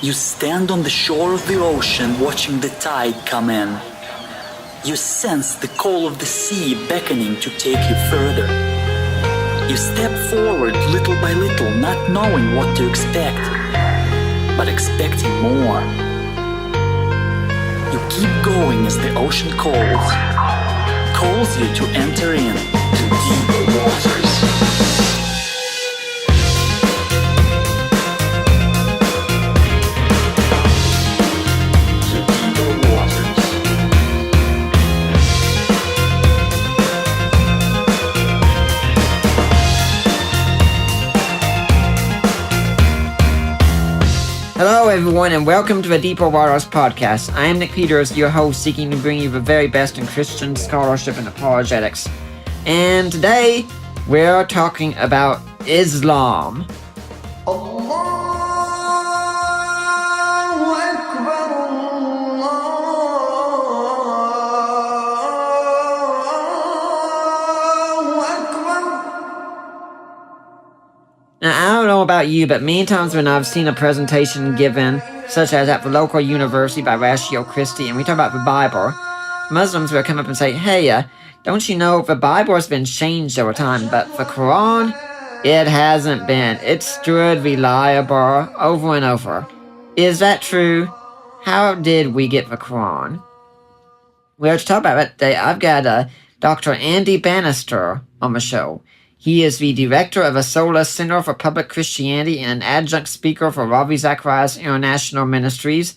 You stand on the shore of the ocean watching the tide come in. You sense the call of the sea beckoning to take you further. You step forward little by little, not knowing what to expect, but expecting more. You keep going as the ocean calls you to enter in to deeper waters. Hello everyone and welcome to the Deeper Waters podcast. I am Nick Peters, your host, seeking to bring you the very best in Christian scholarship and apologetics. And today, we're talking about Islam. Now, I don't know about you, but many times when I've seen a presentation given, such as at the local university by Ratio Christi, and we talk about the Bible, Muslims will come up and say, hey, don't you know the Bible has been changed over time, but the Quran, it hasn't been. It's stood reliable over and over. Is that true? How did we get the Quran? Well, to talk about that today, I've got Dr. Andy Bannister on the show. He is the director of the Sola Center for Public Christianity and an adjunct speaker for Ravi Zacharias International Ministries,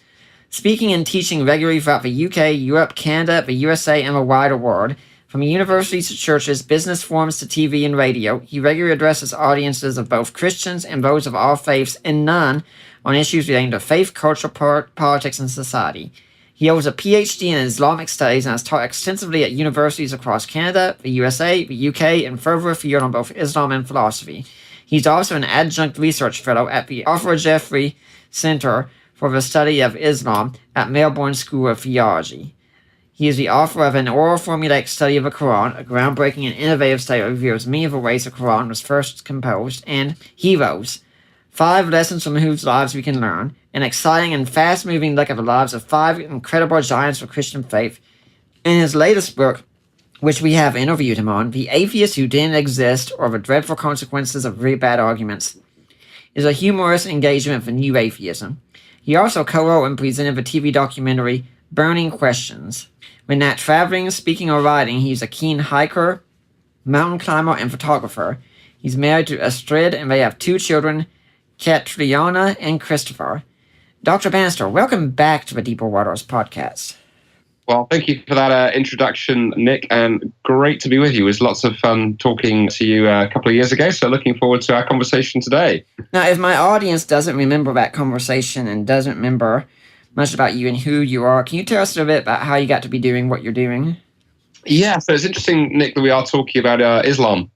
speaking and teaching regularly throughout the UK, Europe, Canada, the USA, and the wider world. From universities to churches, business forums to TV and radio, he regularly addresses audiences of both Christians and those of all faiths and none on issues relating to faith, culture, politics, and society. He holds a PhD in Islamic studies and has taught extensively at universities across Canada, the USA, the UK, and further afield on both Islam and philosophy. He's also an adjunct research fellow at the Arthur Jeffrey Center for the Study of Islam at Melbourne School of Theology. He is the author of an oral formulaic study of the Quran, a groundbreaking and innovative study that reveals many of the ways the Quran was first composed, and Heroes, 5 lessons from whose lives we can learn, an exciting and fast-moving look at the lives of 5 incredible giants of Christian faith. In his latest book, which we have interviewed him on, The Atheist Who Didn't Exist, or The Dreadful Consequences of Really Bad Arguments, is a humorous engagement for new atheism. He also co-wrote and presented the TV documentary Burning Questions. When not traveling, speaking, or writing, he's a keen hiker, mountain climber, and photographer. He's married to Astrid, and they have 2 children, Catriona and Christopher. Dr. Bannister, welcome back to the Deeper Waters podcast. Well, thank you for that introduction, Nick, and great to be with you. It was lots of fun talking to you a couple of years ago, so looking forward to our conversation today. Now, if my audience doesn't remember that conversation and doesn't remember much about you and who you are, can you tell us a little bit about how you got to be doing what you're doing? Yeah, so it's interesting, Nick, that we are talking about Islam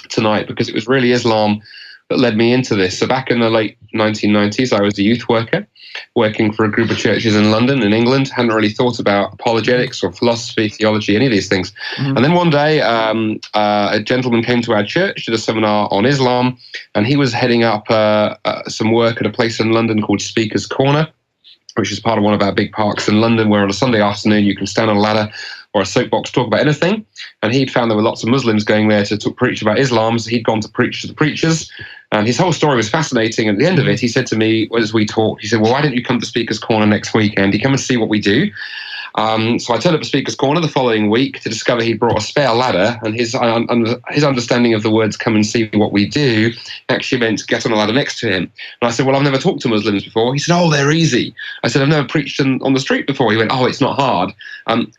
tonight, because it was really Islam that led me into this. So back in the late 1990s, I was a youth worker working for a group of churches in London, in England. Hadn't really thought about apologetics or philosophy, theology, any of these things. And then one day, a gentleman came to our church, did a seminar on Islam, and he was heading up some work at a place in London called Speaker's Corner, which is part of one of our big parks in London, where on a Sunday afternoon you can stand on a ladder or a soapbox, talk about anything. And he'd found there were lots of Muslims going there to preach about Islam, so he'd gone to preach to the preachers. And his whole story was fascinating. At the end of it, he said to me, as we talked, he said, well, why don't you come to Speaker's Corner next weekend? You come and see what we do. So I turned up at Speaker's Corner the following week to discover he'd brought a spare ladder, and his understanding of the words "come and see what we do" actually meant get on a ladder next to him. And I said, well, I've never talked to Muslims before. He said, oh, they're easy. I said, I've never preached on the street before. He went, oh, it's not hard.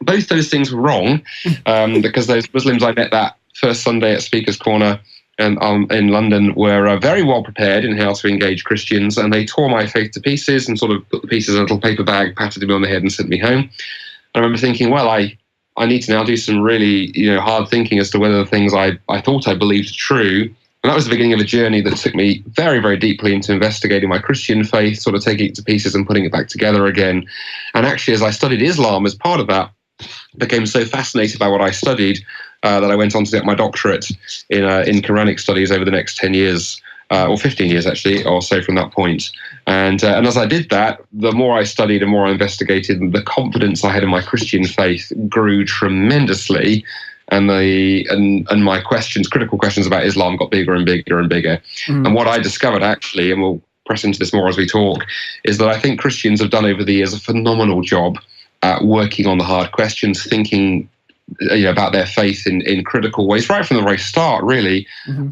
Both those things were wrong, because those Muslims I met that first Sunday at Speaker's Corner and in London were very well prepared in how to engage Christians, and they tore my faith to pieces and sort of put the pieces in a little paper bag, patted me on the head and sent me home. I remember thinking, well, I need to now do some really hard thinking as to whether the things I thought I believed are true. And that was the beginning of a journey that took me very, very deeply into investigating my Christian faith, sort of taking it to pieces and putting it back together again. And actually, as I studied Islam as part of that, I became so fascinated by what I studied that I went on to get my doctorate in Quranic studies over the next 10 years. or 15 years actually, or so from that point. And as I did that, the more I studied and more I investigated, the confidence I had in my Christian faith grew tremendously. And my questions, critical questions about Islam, got bigger and bigger and bigger. And what I discovered actually, and we'll press into this more as we talk, is that I think Christians have done over the years a phenomenal job at working on the hard questions, thinking about their faith in critical ways, right from the very start, really.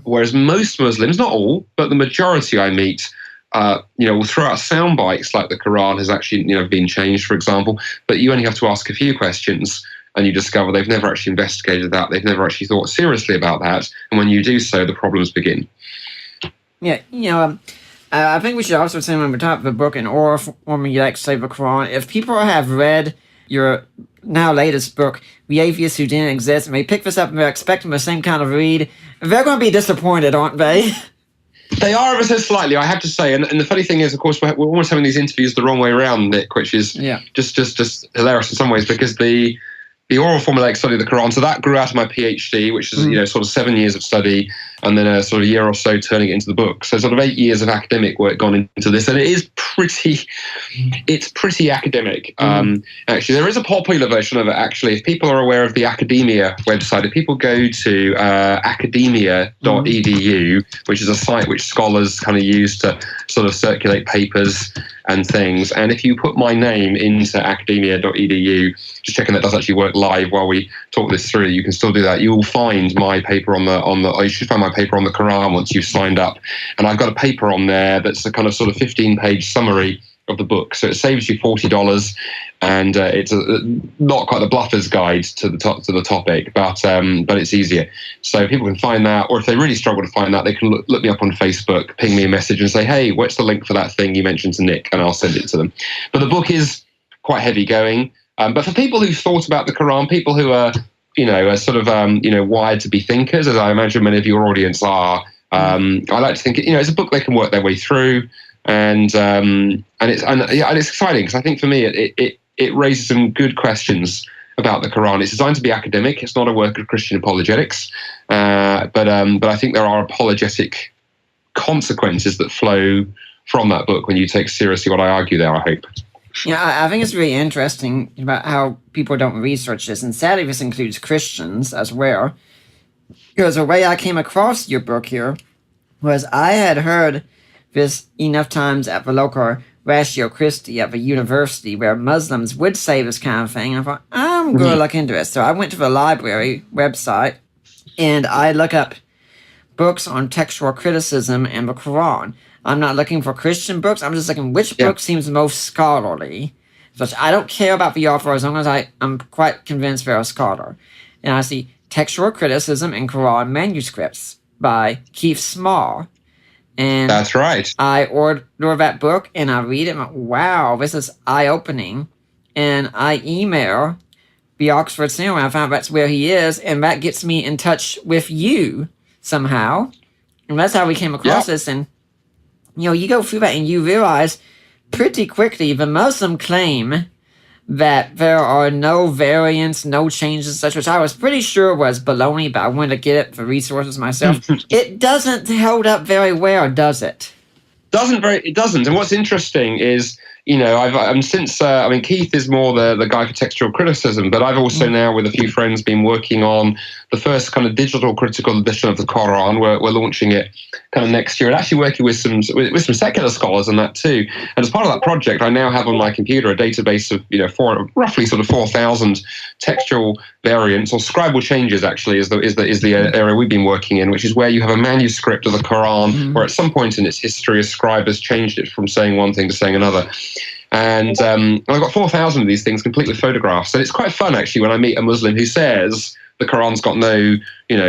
Whereas most Muslims, not all, but the majority I meet, will throw out sound bites like the Quran has actually been changed, for example, but you only have to ask a few questions and you discover they've never actually investigated that, they've never actually thought seriously about that, and when you do so, the problems begin. Yeah, I think we should also say when we talk about the book in oral form, you like to say the Quran, if people have read your now latest book, The Atheist Who Didn't Exist, and they pick this up and they're expecting the same kind of read, they're going to be disappointed, aren't they? They are ever so slightly, I have to say. And the funny thing is, of course, we're almost having these interviews the wrong way around, Nick, which is just hilarious in some ways, because the oral formulaic study of the Quran, so that grew out of my PhD, which is sort of 7 years of study, and then a sort of year or so turning it into the book. So sort of 8 years of academic work gone into this, and it is pretty academic. Actually, there is a popular version of it. Actually, if people are aware of the academia website, if people go to academia.edu, which is a site which scholars kind of use to sort of circulate papers and things, and if you put my name into academia.edu, just checking that does actually work live while we talk this through, you can still do that. You will find my paper you should find my paper on the Quran once you've signed up. And I've got a paper on there that's a kind of sort of 15-page summary of the book. So it saves you $40, and it's not quite the bluffer's guide to the topic, but it's easier. So people can find that, or if they really struggle to find that, they can look me up on Facebook, ping me a message and say, hey, what's the link for that thing you mentioned to Nick? And I'll send it to them. But the book is quite heavy going. But for people who've thought about the Quran, people who are sort of wired to be thinkers, as I imagine many of your audience are, I like to think it's a book they can work their way through, and it's exciting, because I think for me it raises some good questions about the Quran. It's designed to be academic. It's not a work of Christian apologetics, but I think there are apologetic consequences that flow from that book when you take seriously what I argue there, I hope. Yeah, I think it's really interesting about how people don't research this, and sadly this includes Christians as well. Because the way I came across your book here was I had heard this enough times at the local Ratio Christi at the university where Muslims would say this kind of thing, and I thought, I'm going to look into it. So I went to the library website, and I look up books on textual criticism and the Quran. I'm not looking for Christian books. I'm just looking which book seems most scholarly. So I don't care about the author as long as I'm quite convinced they're a scholar. And I see Textual Criticism in Quran Manuscripts by Keith Small. And that's right. I order that book and I read it and I'm like, wow, this is eye-opening. And I email the Oxford Center and I found that's where he is, and that gets me in touch with you somehow. And that's how we came across this. And you go through that and you realize pretty quickly the Muslim claim that there are no variants, no changes, such, which I was pretty sure was baloney, but I wanted to get it for resources myself. It doesn't hold up very well, does it? It doesn't. And what's interesting is, Keith is more the guy for textual criticism, but I've also now, with a few friends, been working on the first kind of digital critical edition of the Quran. We're launching it kind of next year, and actually working with some secular scholars on that too. And as part of that project, I now have on my computer a database of roughly sort of 4,000 textual variants, or scribal changes actually is the area we've been working in, which is where you have a manuscript of the Quran where at some point in its history a scribe has changed it from saying one thing to saying another. And I've got 4,000 of these things complete with photographs. And it's quite fun, actually, when I meet a Muslim who says the Quran's got no,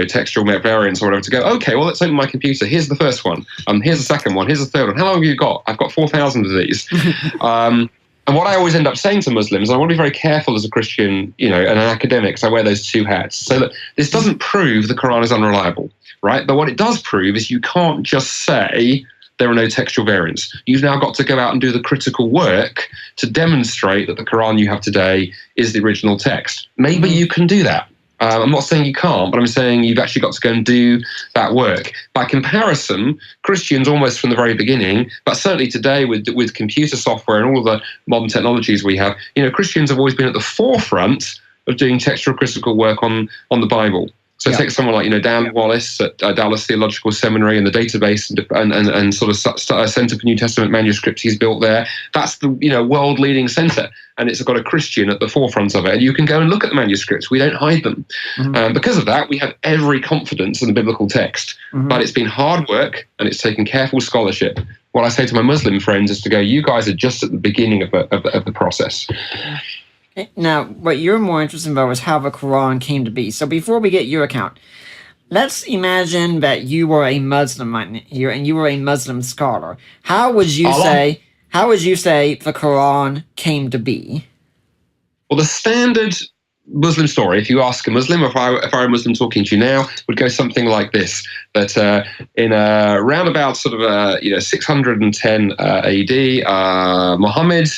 textual variants or whatever, to go, okay, well, let's open my computer. Here's the first one. Here's the second one. Here's the third one. How long have you got? I've got 4,000 of these. And what I always end up saying to Muslims, and I want to be very careful as a Christian, and an academic, so I wear those two hats. So that this doesn't prove the Quran is unreliable, right? But what it does prove is you can't just say there are no textual variants. You've now got to go out and do the critical work to demonstrate that the Quran you have today is the original text. Maybe you can do that. I'm not saying you can't, but I'm saying you've actually got to go and do that work. By comparison, Christians almost from the very beginning, but certainly today with computer software and all the modern technologies we have, Christians have always been at the forefront of doing textual critical work on the Bible. So take someone like Dan Wallace at Dallas Theological Seminary and the database and sort of Center for New Testament manuscripts he's built there. That's the world leading center, and it's got a Christian at the forefront of it. And you can go and look at the manuscripts. We don't hide them. Because of that, we have every confidence in the biblical text. But it's been hard work and it's taken careful scholarship. What I say to my Muslim friends is to go, you guys are just at the beginning of the process. Now, what you're more interested about is how the Quran came to be. So before we get your account, let's imagine that you were a Muslim right here and you were a Muslim scholar. How would you say the Quran came to be? Well, the standard Muslim story, if you ask a Muslim, or if I were a Muslim talking to you now, would go something like this: that in around about sort of 610 AD, Muhammad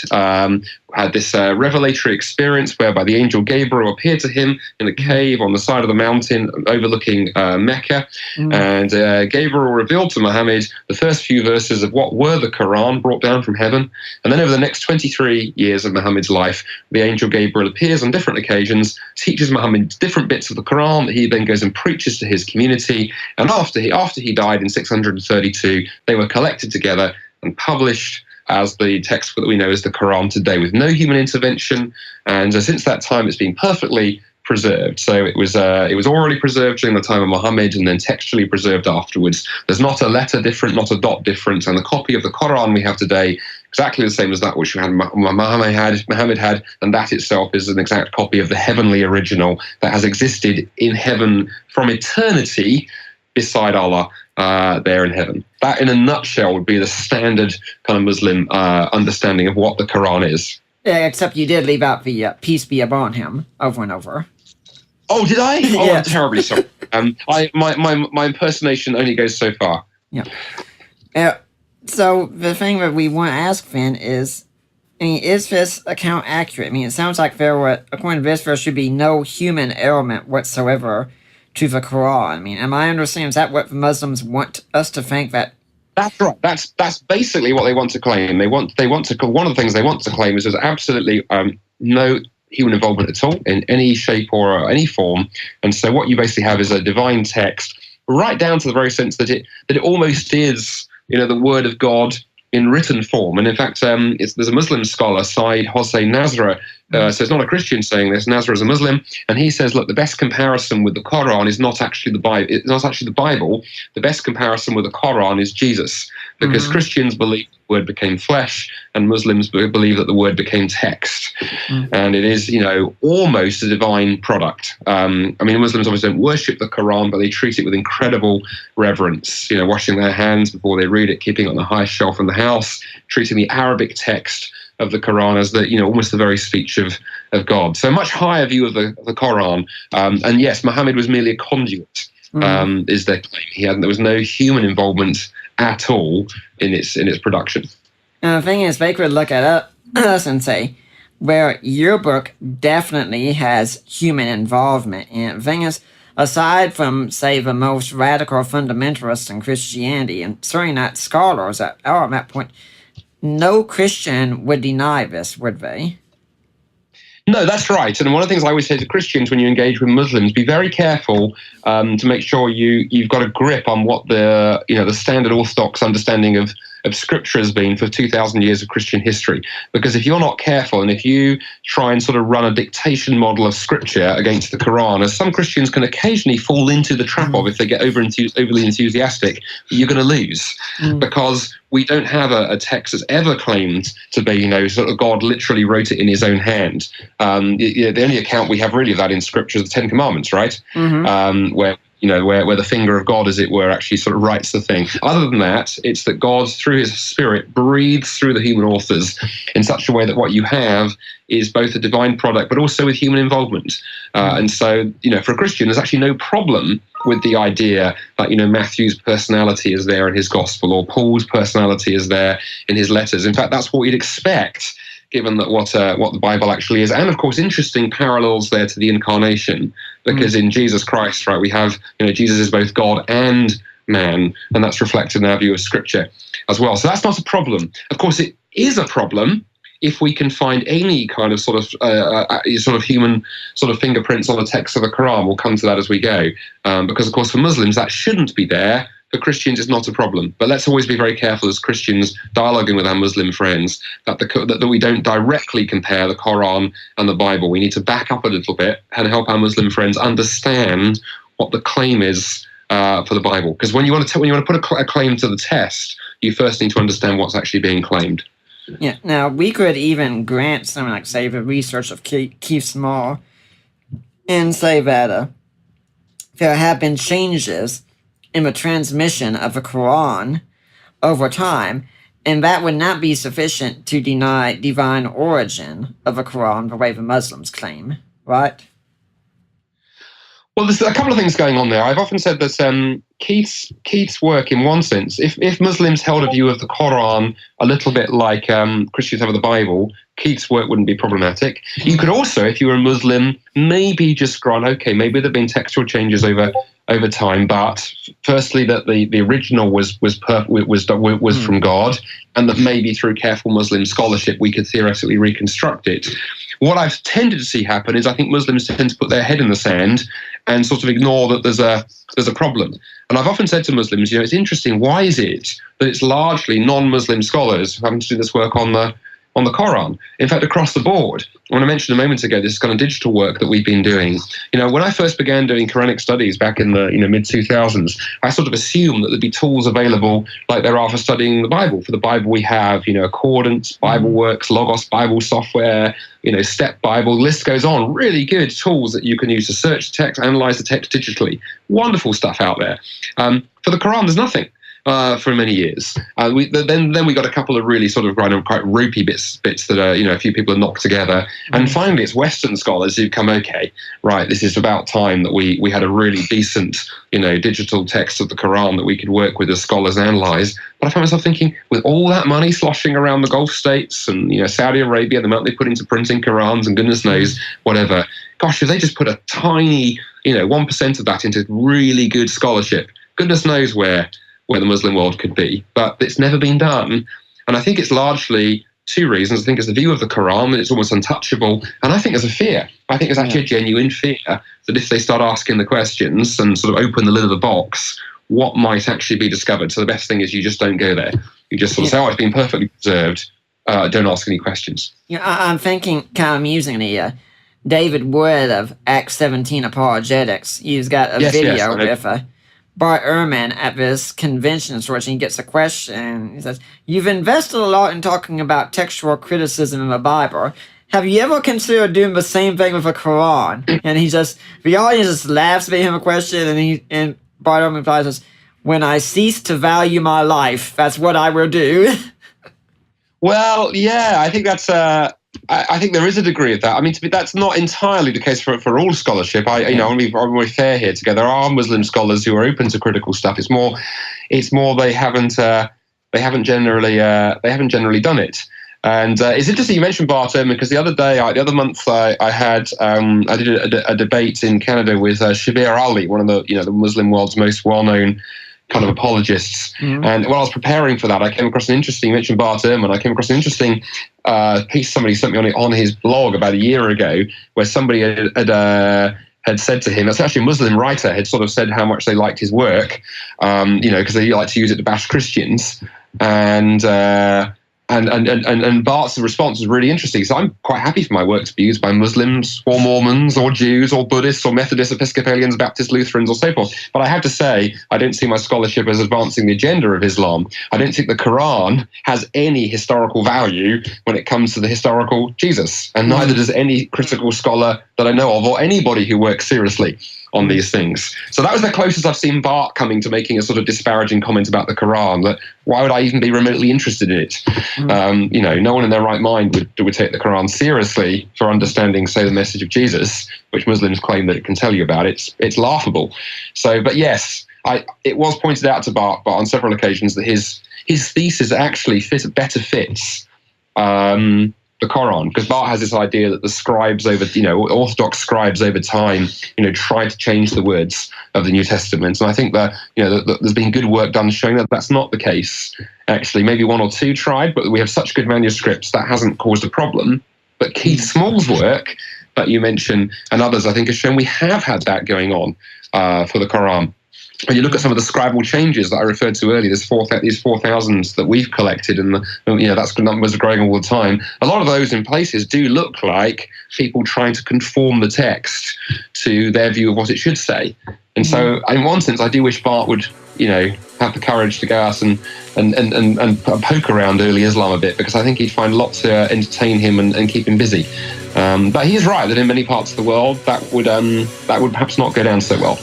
had this revelatory experience whereby the angel Gabriel appeared to him in a cave on the side of the mountain overlooking Mecca. And Gabriel revealed to Muhammad the first few verses of what were the Quran brought down from heaven. And then over the next 23 years of Muhammad's life, the angel Gabriel appears on different occasions, teaches Muhammad different bits of the Quran that he then goes and preaches to his community. And after he died in 632, they were collected together and published as the text that we know as the Quran today, with no human intervention. And since that time, it's been perfectly preserved. So it was orally preserved during the time of Muhammad and then textually preserved afterwards. There's not a letter different, not a dot different. And the copy of the Quran we have today, exactly the same as that which Muhammad had, and that itself is an exact copy of the heavenly original that has existed in heaven from eternity beside Allah there in heaven. That, in a nutshell, would be the standard kind of Muslim understanding of what the Quran is. Yeah, except you did leave out the peace be upon him over and over. Oh, did I? Oh, Yeah. I'm terribly sorry. My impersonation only goes so far. Yeah. So the thing that we want to ask, Finn, is this account accurate? I mean, it sounds like according to this, there should be no human element whatsoever to the Quran. I mean, am I understanding, is that what the Muslims want us to think that? That's right. That's basically what they want to claim. They want to. One of the things they want to claim is there's absolutely no human involvement at all in any shape or any form. And so what you basically have is a divine text, right down to the very sense that it almost is, the word of God in written form. And in fact, there's a Muslim scholar, Said Hossein Nasra, so it's not a Christian saying this. Nasra is a Muslim, and he says, look, the best comparison with the Quran is not actually the Bible. It's not actually the Bible. The best comparison with the Quran is Jesus, because Christians believe the word became flesh, and Muslims believe that the word became text, and it is, almost a divine product. Muslims obviously don't worship the Quran, but they treat it with incredible reverence. Washing their hands before they read it, keeping it on the highest shelf in the house, treating the Arabic text of the Quran as almost the very speech of God. So a much higher view of the Quran. And yes, Muhammad was merely a conduit, is their claim. There was no human involvement at all in its production. And the thing is, they could look at us and say, where your book definitely has human involvement. And the thing is, aside from, say, the most radical fundamentalists in Christianity, and certainly not scholars that are at that point, no Christian would deny this, would they? No, that's right. And one of the things I always say to Christians when you engage with Muslims, be very careful to make sure you've got a grip on what the standard orthodox understanding of Scripture has been for 2,000 years of Christian history. Because if you're not careful, and if you try and sort of run a dictation model of Scripture against the Quran, as some Christians can occasionally fall into the trap of if they get overly enthusiastic, you're going to lose. Because we don't have a text that's ever claimed to be, sort of God literally wrote it in his own hand. The only account we have really of that in Scripture is the Ten Commandments, right? Where the finger of God, as it were, actually sort of writes the thing. Other than that, it's that God, through his Spirit, breathes through the human authors in such a way that what you have is both a divine product, but also with human involvement. And so, for a Christian, there's actually no problem with the idea that, Matthew's personality is there in his gospel, or Paul's personality is there in his letters. In fact, that's what you'd expect, given that what the Bible actually is, and of course interesting parallels there to the incarnation, because in Jesus Christ, right, we have, Jesus is both God and man, and that's reflected in our view of Scripture as well. So that's not a problem. Of course, it is a problem if we can find any kind of sort of human sort of fingerprints on the text of the Quran. We'll come to that as we go, because of course for Muslims that shouldn't be there. For Christians, it's not a problem. But let's always be very careful as Christians dialoguing with our Muslim friends that we don't directly compare the Quran and the Bible. We need to back up a little bit and help our Muslim friends understand what the claim is for the Bible. Because when you want to put a claim to the test, you first need to understand what's actually being claimed. Yeah. Now we could even grant something like, say, the research of Keith Small, and say that there have been changes in the transmission of the Quran over time, and that would not be sufficient to deny divine origin of the Quran the way the Muslims claim, right? Well, there's a couple of things going on there. I've often said that Keith's work, in one sense, if Muslims held a view of the Quran a little bit like Christians have of the Bible, Keith's work wouldn't be problematic. You could also, if you were a Muslim, maybe just grant, okay, maybe there have been textual changes over time, but firstly that the original was from God, and that maybe through careful Muslim scholarship we could theoretically reconstruct it. What I've tended to see happen is I think Muslims tend to put their head in the sand and sort of ignore that there's a problem. And I've often said to Muslims, it's interesting, why is it that it's largely non-Muslim scholars having to do this work on the Quran? In fact, across the board. When I mentioned a moment ago, this kind of digital work that we've been doing, when I first began doing Quranic studies back in the mid-2000s, I sort of assumed that there'd be tools available like there are for studying the Bible. For the Bible, we have, Accordance, Bible Works, Logos Bible software, Step Bible, the list goes on. Really good tools that you can use to search the text, analyze the text digitally. Wonderful stuff out there. For the Quran, there's nothing. For many years. Then we got a couple of really sort of quite ropey bits that a few people have knocked together. And finally, it's Western scholars who come, okay, right, this is about time that we had a really decent, digital text of the Quran that we could work with as scholars and analyze. But I found myself thinking, with all that money sloshing around the Gulf states and Saudi Arabia, the amount they put into printing Qurans and goodness knows whatever, gosh, if they just put a tiny 1% of that into really good scholarship, goodness knows where the Muslim world could be, but it's never been done. And I think it's largely two reasons. I think it's the view of the Quran that it's almost untouchable, and I think there's a fear. I think there's actually a genuine fear that if they start asking the questions and sort of open the lid of the box, what might actually be discovered. So the best thing is you just don't go there. You just sort of say, oh, it's been perfectly preserved. Don't ask any questions. I'm thinking kind of amusingly, David Wood of Acts 17 Apologetics, he's got a video with Bart Ehrman at this convention source, and he gets a question. He says, "You've invested a lot in talking about textual criticism in the Bible. Have you ever considered doing the same thing with the Quran?" And the audience just laughs at him a question, and Bart Ehrman replies, "When I cease to value my life, that's what I will do." Well, yeah, I think that's I think there is a degree of that. I mean, that's not entirely the case for all scholarship. I want to be fair here. Together, there are Muslim scholars who are open to critical stuff. It's more they haven't generally done it. And it's interesting you mentioned Bart Ehrman, because the other month I did a debate in Canada with Shabir Ali, one of the Muslim world's most well-known kind of apologists. And when I was preparing for that, I came across you mentioned Bart Ehrman, I came across an interesting piece somebody sent me on his blog about a year ago, where somebody had said to him, it's actually a Muslim writer, had sort of said how much they liked his work, because they like to use it to bash Christians. And Bart's response was really interesting. So I'm quite happy for my work to be used by Muslims or Mormons or Jews or Buddhists or Methodists, Episcopalians, Baptists, Lutherans or so forth. But I have to say, I don't see my scholarship as advancing the agenda of Islam. I don't think the Quran has any historical value when it comes to the historical Jesus. And neither does any critical scholar that I know of or anybody who works seriously on these things. So that was the closest I've seen Bart coming to making a sort of disparaging comment about the Quran, that why would I even be remotely interested in it? No one in their right mind would take the Quran seriously for understanding, say, the message of Jesus, which Muslims claim that it can tell you about. It's laughable. So, but yes, it was pointed out to Bart on several occasions that his thesis actually better fits the Quran, because Barth has this idea that the scribes Orthodox scribes over time, try to change the words of the New Testament. And I think that, there's been good work done showing that that's not the case. Actually, maybe one or two tried, but we have such good manuscripts that hasn't caused a problem. But Keith Small's work that you mentioned and others, I think, has shown we have had that going on for the Quran. When you look at some of the scribal changes that I referred to earlier, these 4,000 that we've collected, and that's the numbers are growing all the time. A lot of those in places do look like people trying to conform the text to their view of what it should say. And so, in one sense, I do wish Barth would, have the courage to go out and poke around early Islam a bit, because I think he'd find lots to entertain him and keep him busy. But he is right that in many parts of the world that would perhaps not go down so well.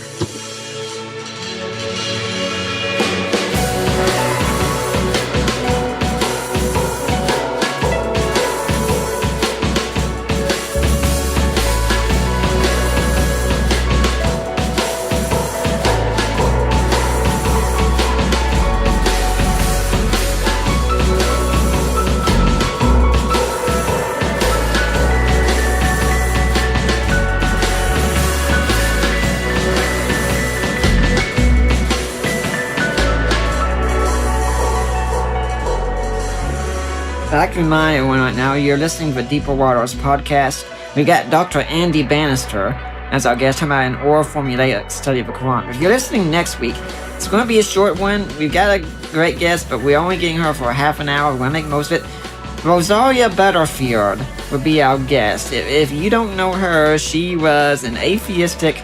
I'd like to remind everyone right now, you're listening to the Deeper Waters podcast. We got Dr. Andy Bannister as our guest, talking about an oral formulaic study of the Quran. If you're listening next week, it's going to be a short one. We've got a great guest, but we're only getting her for half an hour. We're going to make the most of it. Rosaria Butterfield would be our guest. If you don't know her, she was an atheistic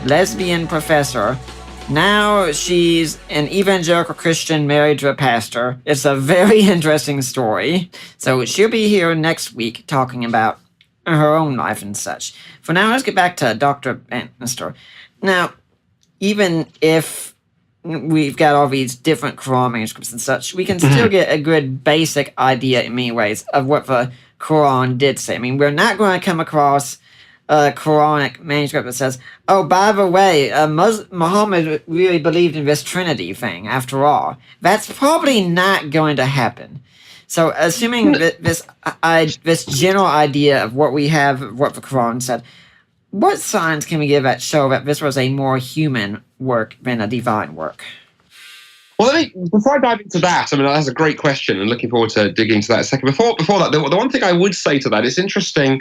lesbian professor. Now she's an evangelical Christian married to a pastor. It's a very interesting story. So she'll be here next week talking about her own life and such. For now, let's get back to Dr. Bannister. Now, even if we've got all these different Quran manuscripts and such, we can still get a good basic idea in many ways of what the Quran did say. I mean, we're not going to come across a Quranic manuscript that says, oh, by the way, Muhammad really believed in this Trinity thing, after all. That's probably not going to happen. So, assuming this general idea of what we have, what the Quran said, what signs can we give that show that this was a more human work than a divine work? Well, before I dive into that, that's a great question, and looking forward to digging into that in a second. Before that, the one thing I would say to that, it's interesting.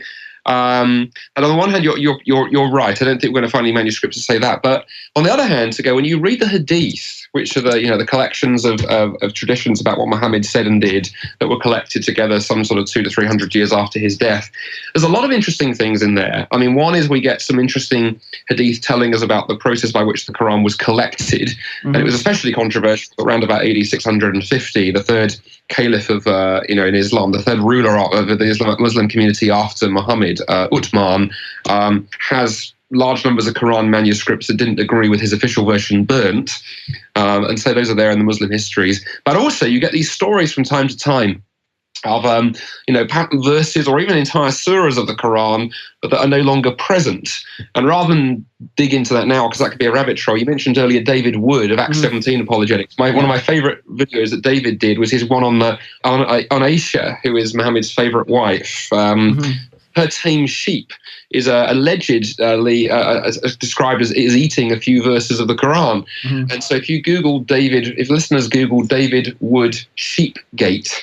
And on the one hand, you're right. I don't think we're going to find any manuscripts to say that. But on the other hand, when you read the Hadith, which are the collections of traditions about what Muhammad said and did that were collected together some sort of 200 to 300 years after his death, there's a lot of interesting things in there. I mean, one is we get some interesting Hadith telling us about the process by which the Quran was collected, and it was especially controversial around about AD 650. The third caliph of in Islam, the third ruler of the Islamic Muslim community after Muhammad, Uthman, has large numbers of Quran manuscripts that didn't agree with his official version burnt, and so those are there in the Muslim histories. But also you get these stories from time to time of patent verses or even entire surahs of the Quran that are no longer present. And rather than dig into that now, because that could be a rabbit trail, you mentioned earlier David Wood of Acts 17 Apologetics. One of my favourite videos that David did was his one on Aisha, who is Muhammad's favourite wife. Her tame sheep is allegedly described as eating a few verses of the Quran. And so if listeners Google David Wood Sheepgate,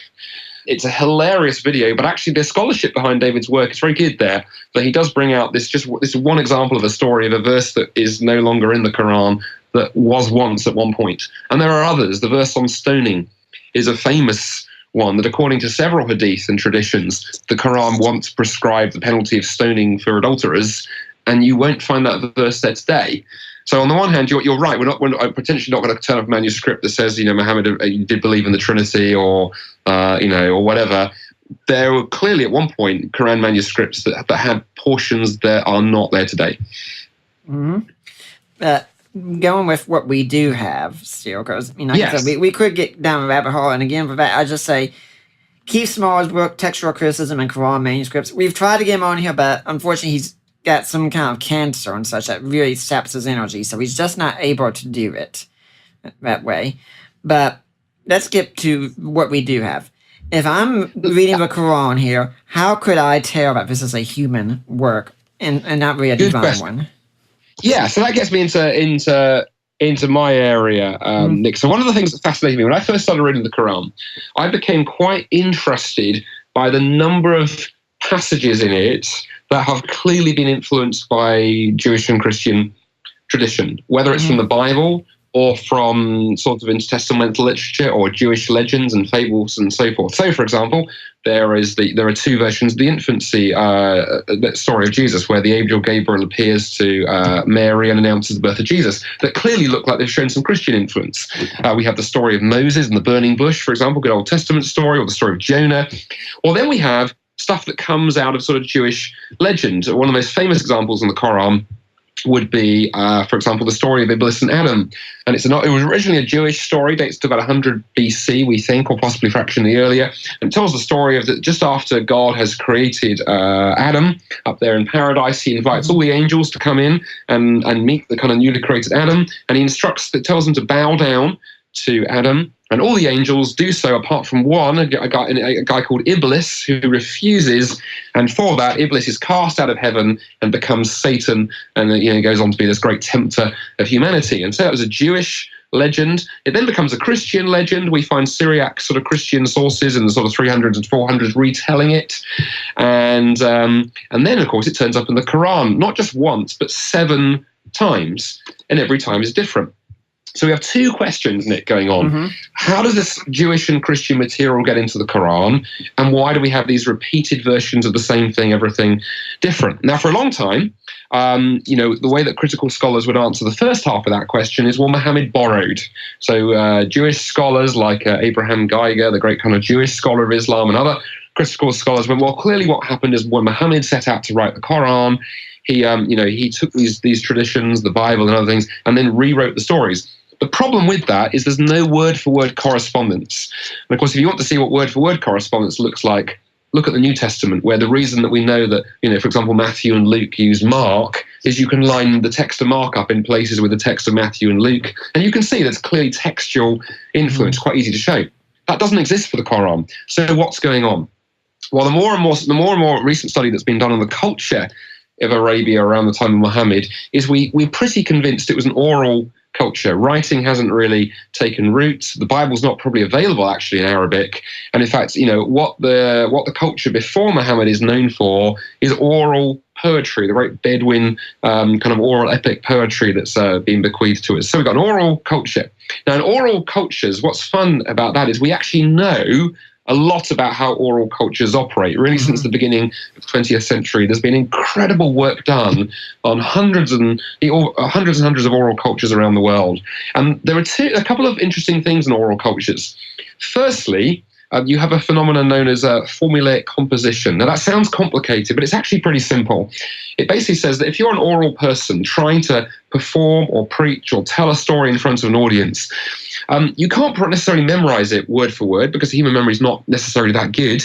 it's a hilarious video, but actually the scholarship behind David's work is very good there. But he does bring out this one example of a story of a verse that is no longer in the Quran that was once at one point. And there are others. The verse on stoning is a famous one that, according to several hadith and traditions, the Quran once prescribed the penalty of stoning for adulterers, and you won't find that verse there today. So on the one hand, you're right. We're potentially not going to turn up a manuscript that says, Muhammad did believe in the Trinity or whatever. There were clearly at one point Quran manuscripts that had portions that are not there today. Going with what we do have still, because yes. we could get down a rabbit hole, and again for that I just say Keith Small's book, Textual Criticism and Quran Manuscripts. We've tried to get him on here, but unfortunately he's got some kind of cancer and such that really saps his energy, so he's just not able to do it that way. But let's get to what we do have. if I'm reading the Quran here, how could I tell that this is a human work and not really a Good divine question. one? Yeah, so that gets me into my area, Nick. So one of the things that fascinated me when I first started reading the Quran, I became quite interested by the number of passages in it that have clearly been influenced by Jewish and Christian tradition, whether it's from the Bible or from sort of intertestamental literature or Jewish legends and fables and so forth. So, for example, there are two versions of the infancy story of Jesus, where the angel Gabriel appears to Mary and announces the birth of Jesus, that clearly look like they've shown some Christian influence. We have the story of Moses and the burning bush, for example, good Old Testament story, or the story of Jonah. Or then we have stuff that comes out of sort of Jewish legend. One of the most famous examples in the Quran would be, for example, the story of Iblis and Adam. And it was originally a Jewish story, dates to about 100 BC, we think, or possibly fractionally earlier. And it tells the story of that just after God has created Adam up there in paradise, he invites all the angels to come in and meet the kind of newly created Adam. And he tells them to bow down to Adam. And all the angels do so apart from one, a guy called Iblis, who refuses. And for that, Iblis is cast out of heaven and becomes Satan, and goes on to be this great tempter of humanity. And so that was a Jewish legend. It then becomes a Christian legend. We find Syriac sort of Christian sources in the sort of 300s and 400s retelling it. And then, of course, it turns up in the Quran, not just once, but 7 times. And every time is different. So we have 2 questions, Nick, going on. How does this Jewish and Christian material get into the Quran? And why do we have these repeated versions of the same thing, everything different? Now, for a long time, the way that critical scholars would answer the first half of that question is, well, Muhammad borrowed. So Jewish scholars like Abraham Geiger, the great kind of Jewish scholar of Islam, and other critical scholars went, well, clearly what happened is when Muhammad set out to write the Quran, he took these traditions, the Bible and other things, and then rewrote the stories. The problem with that is there's no word-for-word correspondence. And of course, if you want to see what word-for-word correspondence looks like, look at the New Testament, where the reason that we know that, for example, Matthew and Luke use Mark is you can line the text of Mark up in places with the text of Matthew and Luke, and you can see there's clearly textual influence, quite easy to show. That doesn't exist for the Quran. So what's going on? Well, the more and more recent study that's been done on the culture of Arabia around the time of Muhammad is we're pretty convinced it was an oral culture. Writing hasn't really taken root. The Bible's not probably available actually in Arabic. And in fact, what the culture before Muhammad is known for is oral poetry, the great Bedouin kind of oral epic poetry that's been bequeathed to us. So we've got an oral culture. Now, in oral cultures, what's fun about that is we actually know a lot about how oral cultures operate. Really, since the beginning of the 20th century, there's been incredible work done on hundreds and hundreds of oral cultures around the world. And there are a couple of interesting things in oral cultures. Firstly, you have a phenomenon known as formulaic composition. Now, that sounds complicated, but it's actually pretty simple. It basically says that if you're an oral person trying to perform or preach or tell a story in front of an audience, you can't necessarily memorize it word for word because the human memory is not necessarily that good.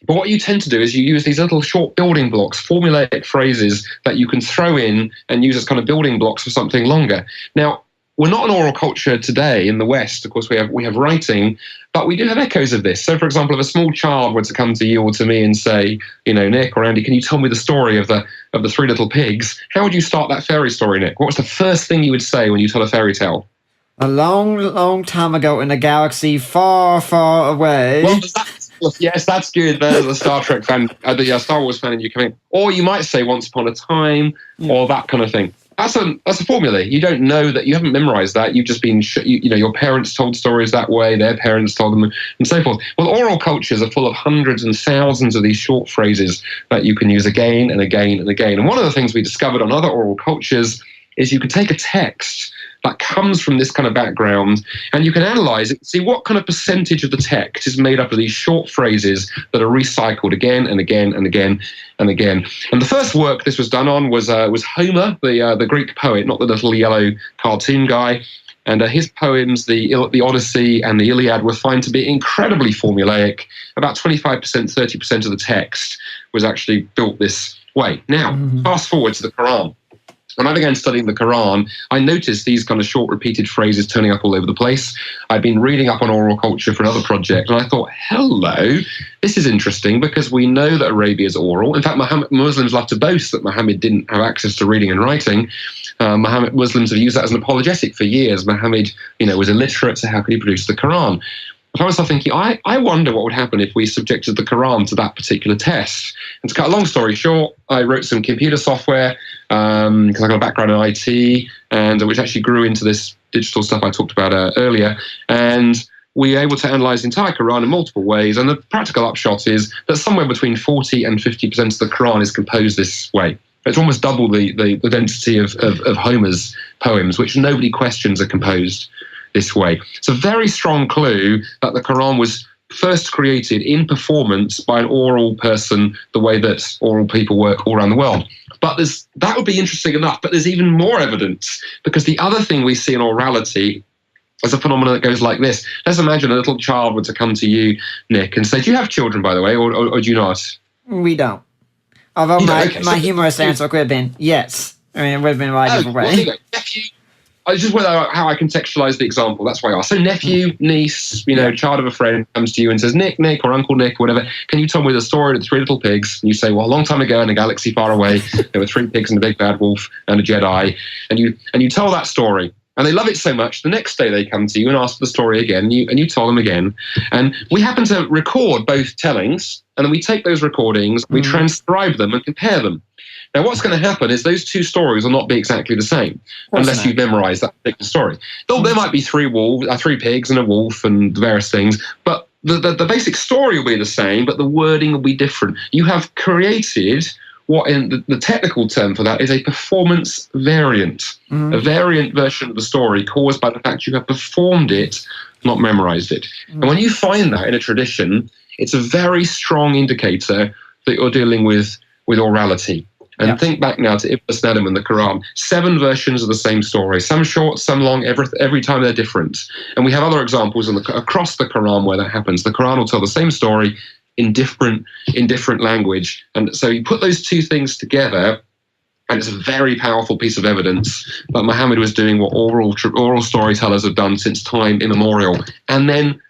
But what you tend to do is you use these little short building blocks, formulaic phrases that you can throw in and use as kind of building blocks for something longer. Now, we're not an oral culture today in the West. Of course, we have writing, but we do have echoes of this. So, for example, if a small child were to come to you or to me and say, Nick or Andy, can you tell me the story of the 3 little pigs? How would you start that fairy story, Nick? What's the first thing you would say when you tell a fairy tale? A long, long time ago in a galaxy far, far away. Well, yes, that's good. There's a Star Trek fan, the Star Wars fan in you coming. Or you might say once upon a time, or that kind of thing. That's a formula. You don't know that. You haven't memorized that. You've just been, your parents told stories that way. Their parents told them, and so forth. Well, oral cultures are full of hundreds and thousands of these short phrases that you can use again and again and again. And one of the things we discovered on other oral cultures is you can take a text that comes from this kind of background and you can analyze it, see what kind of percentage of the text is made up of these short phrases that are recycled again and again and again and again. And the first work this was done on was Homer, the Greek poet, not the little yellow cartoon guy. And his poems, the Odyssey and the Iliad, were found to be incredibly formulaic. About 25%, 30% of the text was actually built this way. Now, fast forward to the Quran. When I began studying the Quran, I noticed these kind of short, repeated phrases turning up all over the place. I'd been reading up on oral culture for another project, and I thought, hello, this is interesting because we know that Arabia is oral. In fact, Muslims love to boast that Muhammad didn't have access to reading and writing. Muslims have used that as an apologetic for years. Muhammad, was illiterate, so how could he produce the Quran? I found myself thinking, I wonder what would happen if we subjected the Quran to that particular test. And to cut a long story short, I wrote some computer software because I got a background in IT, and which actually grew into this digital stuff I talked about earlier. And we were able to analyze the entire Quran in multiple ways. And the practical upshot is that somewhere between 40 and 50% of the Quran is composed this way. It's almost double the density of Homer's poems, which nobody questions are composed this way. It's a very strong clue that the Quran was first created in performance by an oral person, the way that oral people work all around the world. But that would be interesting enough, but there's even more evidence, because the other thing we see in orality is a phenomenon that goes like this. Let's imagine a little child were to come to you, Nick, and say, do you have children, by the way, or do you not? We don't. Although my humorous answer could have been yes. I mean, it would have been a different way. Well, nephew, I just wonder how I contextualize the example. That's why I asked. So nephew, niece, child of a friend comes to you and says, Nick, or Uncle Nick, or whatever, can you tell me the story of the three little pigs? And you say, well, a long time ago in a galaxy far away, there were three pigs and a big bad wolf and a Jedi. And you tell that story. And they love it so much, the next day they come to you and ask for the story again, and you tell them again. And we happen to record both tellings, and then we take those recordings, we transcribe them and compare them. Now, what's going to happen is those two stories will not be exactly the same unless you've memorized that particular story. There might be three pigs and a wolf and various things, but the basic story will be the same, but the wording will be different. You have created what in the technical term for that is a performance variant, a variant version of the story caused by the fact you have performed it, not memorized it. And when you find that in a tradition, it's a very strong indicator that you're dealing with orality. And think back now to Ibn Sina and the Quran. 7 versions of the same story, some short, some long, every time they're different. And we have other examples across the Quran where that happens. The Quran will tell the same story in different language. And so you put those two things together, and it's a very powerful piece of evidence that Muhammad was doing what oral storytellers have done since time immemorial. And then,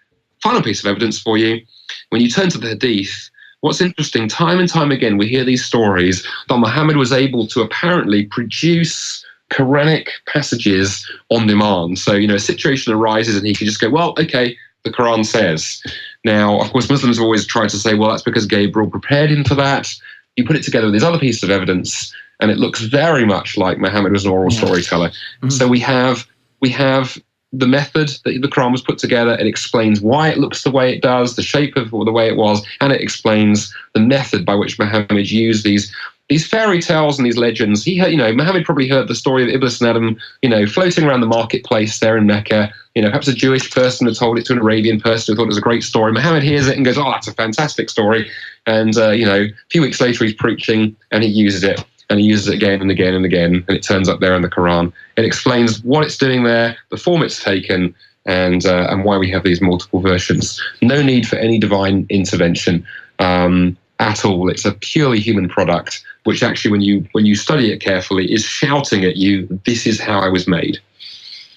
final piece of evidence for you, when you turn to the Hadith, what's interesting, time and time again, we hear these stories that Muhammad was able to apparently produce Quranic passages on demand. So, a situation arises and he can just go, well, okay, the Quran says. Now, of course, Muslims have always tried to say, well, that's because Gabriel prepared him for that. You put it together with these other pieces of evidence, and it looks very much like Muhammad was an oral storyteller. So we have the method that the Quran was put together. It explains why it looks the way it does, the shape of the way it was, and it explains the method by which Muhammad used these fairy tales and these legends. Muhammad probably heard the story of Ibn Sina, floating around the marketplace there in Mecca. Perhaps a Jewish person had told it to an Arabian person who thought it was a great story. Muhammad hears it and goes, oh, that's a fantastic story. And, a few weeks later he's preaching and he uses it. And he uses it again and again and again, and it turns up there in the Quran. It explains what it's doing there, the form it's taken, and why we have these multiple versions. No need for any divine intervention at all. It's a purely human product, which actually, when you study it carefully, is shouting at you, this is how I was made.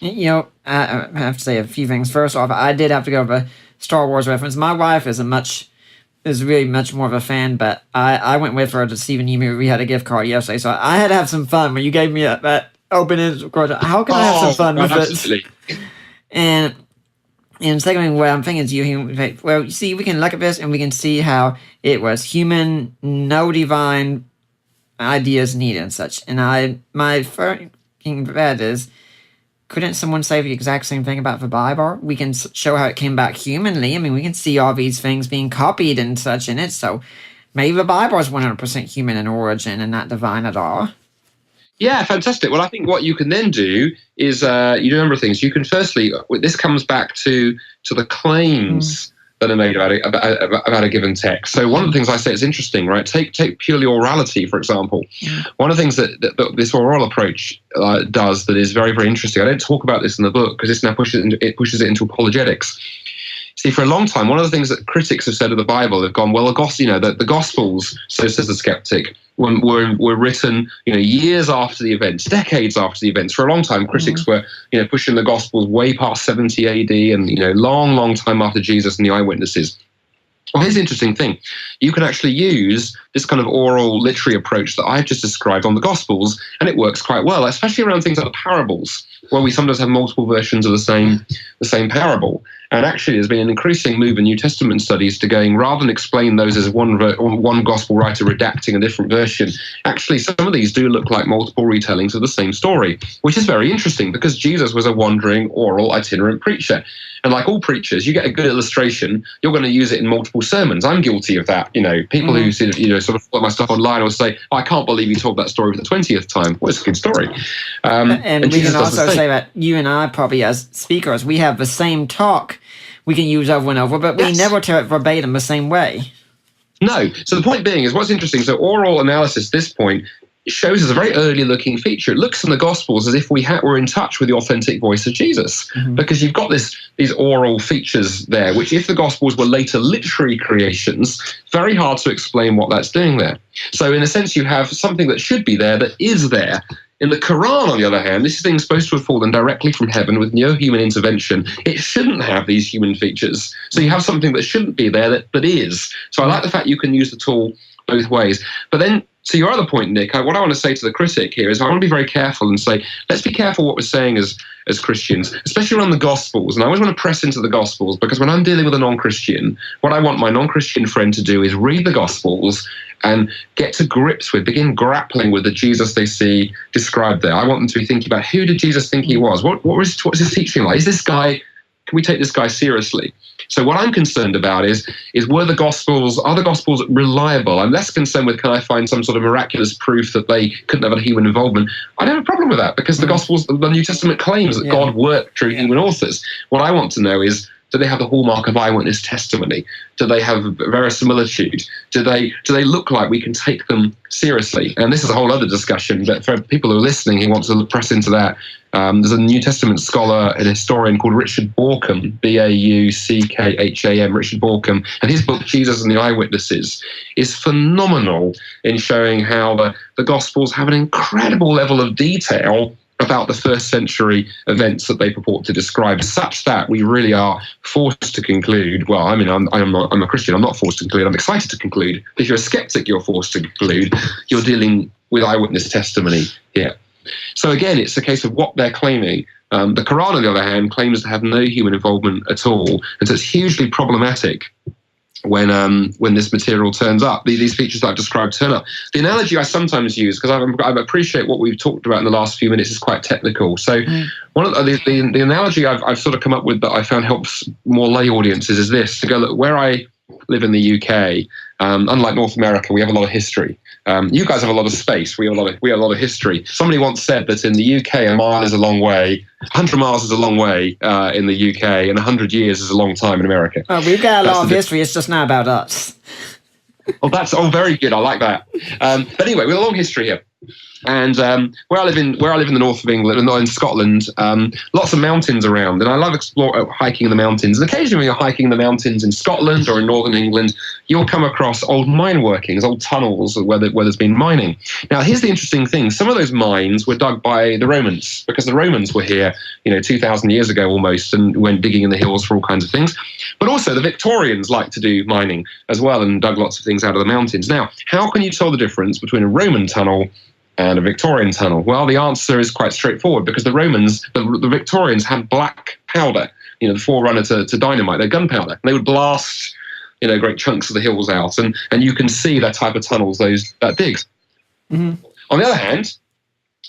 I have to say a few things. First off, I did have to go with a Star Wars reference. My wife is really much more of a fan, but I went with her to Stephen Emu. We had a gift card yesterday, so I had to have some fun when you gave me that open-ended question. How can I have some fun with absolutely. it? And secondly, what I'm thinking is you see, we can look at this and we can see how it was human, no divine ideas needed and such. And my first thing for that is, couldn't someone say the exact same thing about the Bible? We can show how it came back humanly. I mean, we can see all these things being copied and such in it. So maybe the Bible is 100% human in origin and not divine at all. Yeah, fantastic. Well, I think what you can then do is you do a number of things. You can firstly, this comes back to the claims that are made about a given text. So one of the things I say is interesting, right? Take purely orality, for example. One of the things that this oral approach does that is very, very interesting. I don't talk about this in the book because this now pushes it into apologetics. See, for a long time, one of the things that critics have said of the Bible have gone, well, the Gospels, so says the skeptic, were written, years after the events, decades after the events. For a long time, critics were, pushing the Gospels way past 70 AD and, long, long time after Jesus and the eyewitnesses. Well, here's the interesting thing. You can actually use this kind of oral literary approach that I've just described on the Gospels, and it works quite well, especially around things like the parables, where we sometimes have multiple versions of the same parable. And actually, there's been an increasing move in New Testament studies to going, rather than explain those as one gospel writer redacting a different version, actually some of these do look like multiple retellings of the same story, which is very interesting because Jesus was a wandering, oral, itinerant preacher. And like all preachers, you get a good illustration, you're going to use it in multiple sermons. I'm guilty of that. People who sort of follow my stuff online will say, I can't believe you told that story for the 20th time. Well, it's a good story. And we can also say that you and I probably as speakers, we have the same talk we can use over and over, but we never tell it verbatim the same way. No. So the point being is what's interesting. So oral analysis at this point shows us a very early looking feature. It looks in the Gospels as if we were in touch with the authentic voice of Jesus, because you've got these oral features there, which if the Gospels were later literary creations, very hard to explain what that's doing there. So in a sense, you have something that should be there that is there. In the Quran, on the other hand, this thing's supposed to have fallen directly from heaven with no human intervention. It shouldn't have these human features. So you have something that shouldn't be there that is. So I like the fact you can use the tool both ways. But then, to your other point, Nick, what I want to say to the critic here is I want to be very careful and say, let's be careful what we're saying as Christians, especially around the Gospels. And I always want to press into the Gospels because when I'm dealing with a non-Christian, what I want my non-Christian friend to do is read the Gospels and get to grips with, begin grappling with the Jesus they see described there. I want them to be thinking about who did Jesus think he was? What's his teaching like? Can we take this guy seriously? So what I'm concerned about is are the Gospels reliable? I'm less concerned with can I find some sort of miraculous proof that they couldn't have had human involvement. I don't have a problem with that because the Gospels, the New Testament claims that God worked through human authors. What I want to know is, do they have the hallmark of eyewitness testimony? Do they have verisimilitude? Do they look like we can take them seriously? And this is a whole other discussion, but for people who are listening who want to press into that, there's a New Testament scholar and historian called Richard Bauckham, Bauckham, Richard Bauckham, and his book, Jesus and the Eyewitnesses, is phenomenal in showing how the Gospels have an incredible level of detail about the first century events that they purport to describe, such that we really are forced to conclude, well, I mean, I'm a Christian, I'm not forced to conclude, I'm excited to conclude. If you're a skeptic, you're forced to conclude you're dealing with eyewitness testimony here. So again, it's a case of what they're claiming. The Quran, on the other hand, claims to have no human involvement at all, and so it's hugely problematic when this material turns up, these features that I've described turn up. The analogy I sometimes use, because I appreciate what we've talked about in the last few minutes is quite technical. So one of the analogy I've sort of come up with that I found helps more lay audiences is this: to go, look, where I live in the UK, unlike North America, we have a lot of history. You guys have a lot of space. We have a lot of history. Somebody once said that in the UK, a mile is a long way. 100 miles is a long way in the UK, and 100 years is a long time in America. Oh, we've got a lot of history. It's just not about us. Oh, that's very good. I like that. But anyway, we have a long history here. And where I live in the north of England and not in Scotland, lots of mountains around, and I love hiking in the mountains. And occasionally, when you're hiking the mountains in Scotland or in northern England, you'll come across old mine workings, old tunnels where there's been mining. Now, here's the interesting thing: some of those mines were dug by the Romans, because the Romans were here, 2,000 years ago almost, and went digging in the hills for all kinds of things. But also, the Victorians liked to do mining as well and dug lots of things out of the mountains. Now, how can you tell the difference between a Roman tunnel and a Victorian tunnel? Well, the answer is quite straightforward, because the Romans, the Victorians had black powder, the forerunner to dynamite, their gunpowder. They would blast, great chunks of the hills out, and you can see that type of tunnels that digs. Mm-hmm. On the other hand,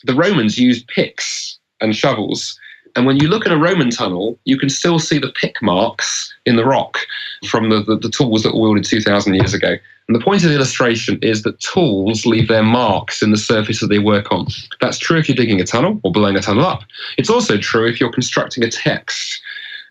the Romans used picks and shovels. And when you look at a Roman tunnel, you can still see the pick marks in the rock from the tools that were wielded 2,000 years ago. And the point of the illustration is that tools leave their marks in the surface that they work on. That's true if you're digging a tunnel or blowing a tunnel up. It's also true if you're constructing a text.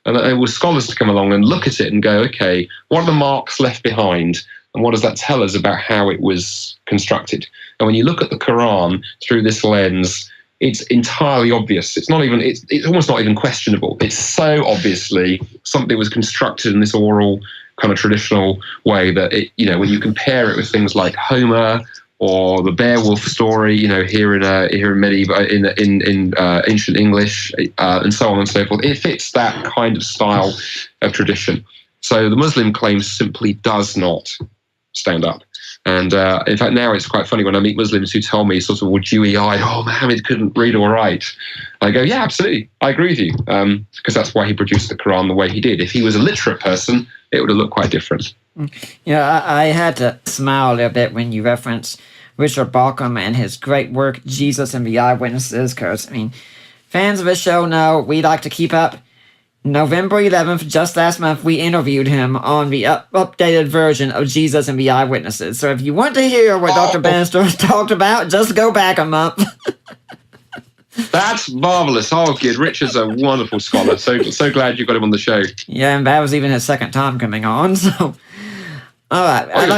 And I want scholars to come along and look at it and go, okay, what are the marks left behind? And what does that tell us about how it was constructed? And when you look at the Quran through this lens, it's entirely obvious. It's not even, it's almost not even questionable. It's so obviously something was constructed in this oral kind of traditional way that it, you know, when you compare it with things like Homer or the Beowulf story, you know, here in medieval, in ancient English, and so on and so forth, it fits that kind of style of tradition. So the Muslim claim simply does not stand up. And in fact, now it's quite funny when I meet Muslims who tell me sort of dewy-eyed, oh, Muhammad couldn't read or write. I go, yeah, absolutely. I agree with you. Because that's why he produced the Quran the way he did. If he was a literate person, it would have looked quite different. Yeah, I had to smile a little bit when you referenced Richard Bauckham and his great work, Jesus and the Eyewitnesses, because, I mean, fans of the show know we like to keep up. November 11th, just last month, we interviewed him on the updated version of Jesus and the Eyewitnesses. So if you want to hear what Dr. Bannister talked about, just go back a month. That's marvellous. Oh, good. Richard's a wonderful scholar. So glad you got him on the show. Yeah, and that was even his second time coming on, so... All right. Oh,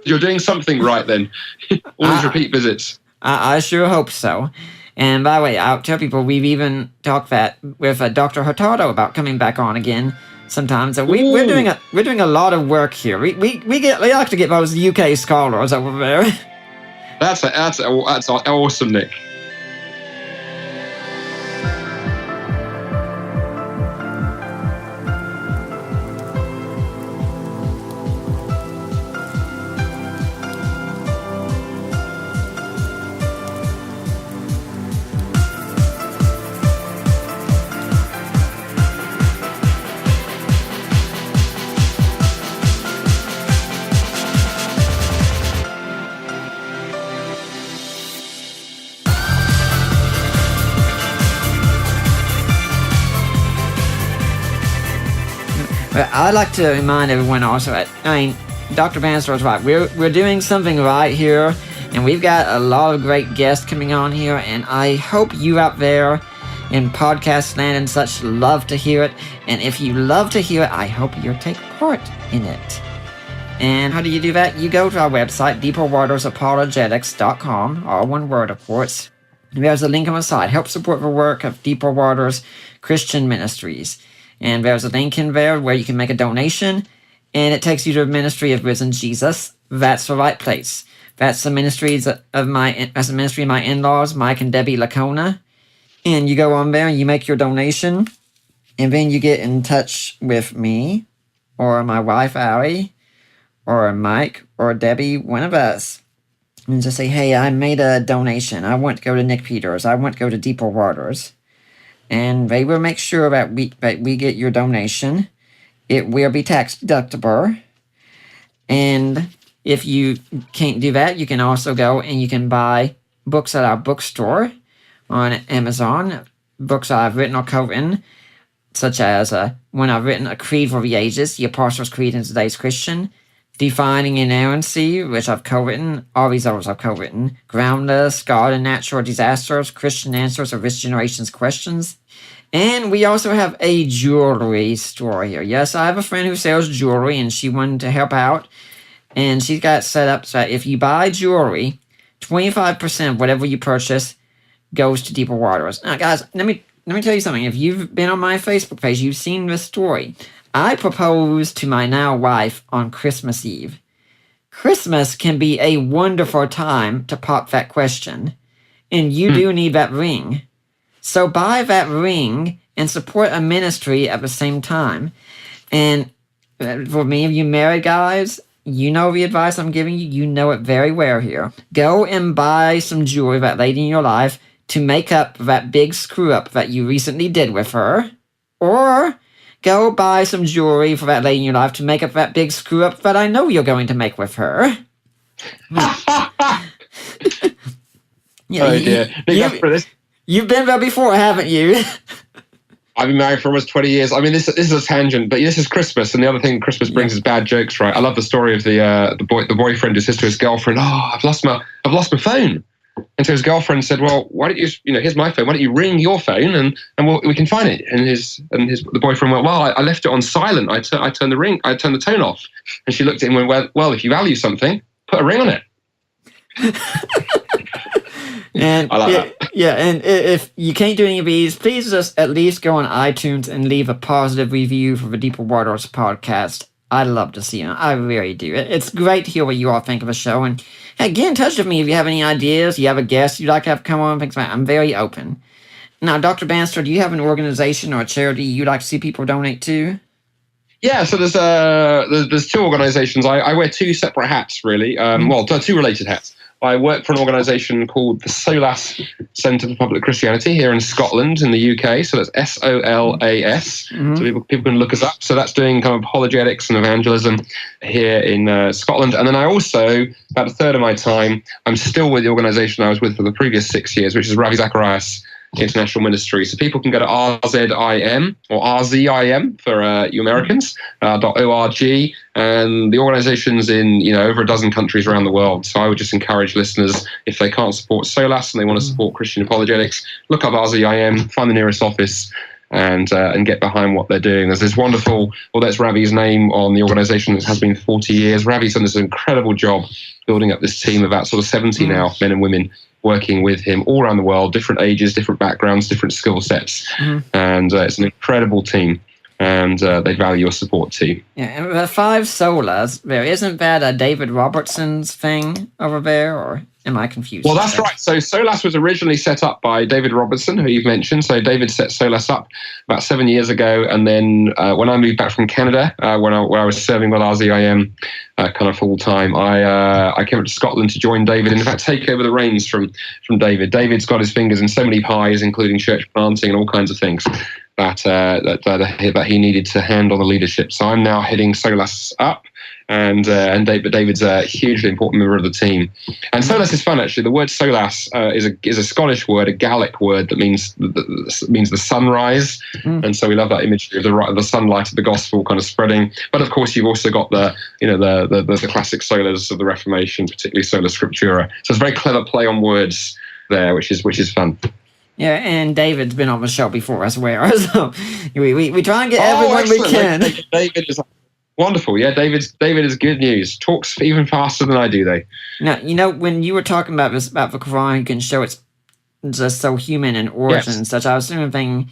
you're doing something right then. All these repeat visits. I sure hope so. And by the way, I'll tell people we've even talked that with Dr. Hurtado about coming back on again sometimes. So we're doing a lot of work here. We like to get those UK scholars over there. That's awesome, Nick. I'd like to remind everyone also that, I mean, Dr. Bannister was right. We're doing something right here, and we've got a lot of great guests coming on here, and I hope you out there in podcast land and such love to hear it. And if you love to hear it, I hope you'll take part in it. And how do you do that? You go to our website, deeperwatersapologetics.com, all one word, of course. There's a link on the side. Help support the work of Deeper Waters Christian Ministries. And there's a link in there where you can make a donation, and it takes you to the ministry of Risen Jesus. That's the right place. That's the ministry of my in-laws, Mike and Debbie Lacona. And you go on there and you make your donation, and then you get in touch with me, or my wife Allie, or Mike, or Debbie, one of us, and just say, hey, I made a donation. I want to go to Nick Peters. I want to go to Deeper Waters. And they will make sure that we get your donation. It will be tax deductible. And if you can't do that, you can also go and you can buy books at our bookstore on Amazon. Books I've written or co-written, such as when I've written A Creed for the Ages, The Apostles' Creed in Today's Christian, Defining Inerrancy, which I've co-written, all these others I've co-written, Groundless, God and Natural Disasters, Christian Answers of This Generation's Questions. And we also have a jewelry store here. Yes, I have a friend who sells jewelry, and she wanted to help out. And she's got it set up so that if you buy jewelry, 25% of whatever you purchase goes to Deeper Waters. Now, guys, let me tell you something. If you've been on my Facebook page, you've seen this story. I proposed to my now wife on Christmas Eve. Christmas can be a wonderful time to pop that question. And you do need that ring. So buy that ring and support a ministry at the same time. And for me, of you married guys, you know the advice I'm giving you. You know it very well here. Go and buy some jewelry that lady in your life to make up that big screw-up that you recently did with her. Or go buy some jewelry for that lady in your life to make up that big screw-up that I know you're going to make with her. Dear. You've been there before, haven't you? I've been married for almost 20 years. I mean, this is a tangent, but this is Christmas, and the other thing Christmas brings is bad jokes, right? I love the story of the boyfriend who says to his girlfriend, "Oh, I've lost my phone." And so his girlfriend said, "Well, why don't you, here's my phone. Why don't you ring your phone and we can find it?" And the boyfriend went, "Well, I left it on silent. I turned the tone off." And she looked at him and went, "Well, if you value something, put a ring on it." And I like that. yeah, and if you can't do any of these, please just at least go on iTunes and leave a positive review for the Deeper Waters podcast. I'd love to see them. I really do. It's great to hear what you all think of the show. And hey, get in touch with me if you have any ideas, you have a guest you'd like to have come on, things like that. I'm very open. Now, Dr. Bannister, do you have an organization or a charity you'd like to see people donate to? Yeah, so there's two organisations. I wear two separate hats, really. Two related hats. I work for an organisation called the SOLAS Centre for Public Christianity here in Scotland, in the UK. So that's SOLAS. So people can look us up. So that's doing kind of apologetics and evangelism here in Scotland. And then I also, about a third of my time, I'm still with the organisation I was with for the previous 6 years, which is Ravi Zacharias International Ministry. So people can go to RZIM or RZIM for you Americans, .org, and the organization's in over a dozen countries around the world. So I would just encourage listeners, if they can't support SOLAS and they want to support Christian apologetics, look up RZIM, find the nearest office, and get behind what they're doing. There's this wonderful, that's Ravi's name on the organization that has been 40 years. Ravi's done this incredible job building up this team of about sort of 70 now, men and women, working with him all around the world, different ages, different backgrounds, different skill sets. And it's an incredible team. And they value your support too. Yeah, and the 5 solas there, isn't that David Robertson's thing over there, or am I confused? Well, that's right. So SOLAS was originally set up by David Robertson, who you've mentioned. So David set SOLAS up about 7 years ago. And then when I moved back from Canada, when I was serving with RZIM kind of full time, I came up to Scotland to join David and in fact take over the reins from David. David's got his fingers in so many pies, including church planting and all kinds of things that he needed to handle the leadership. So I'm now heading SOLAS up, and David's a hugely important member of the team. And SOLAS is fun, actually. The word SOLAS is a Scottish word, a Gaelic word that means the sunrise. And so we love that imagery of the sunlight of the gospel kind of spreading. But of course, you've also got the classic solas of the Reformation, particularly sola scriptura. So it's a very clever play on words there, which is fun. Yeah, and David's been on the show before as well. So we try and get everyone excellent. we can. David is wonderful. Yeah, David is good news. Talks even faster than I do, though. Now, when you were talking about this, about the Quran, you can show it's just so human in origin and such. I was thinking,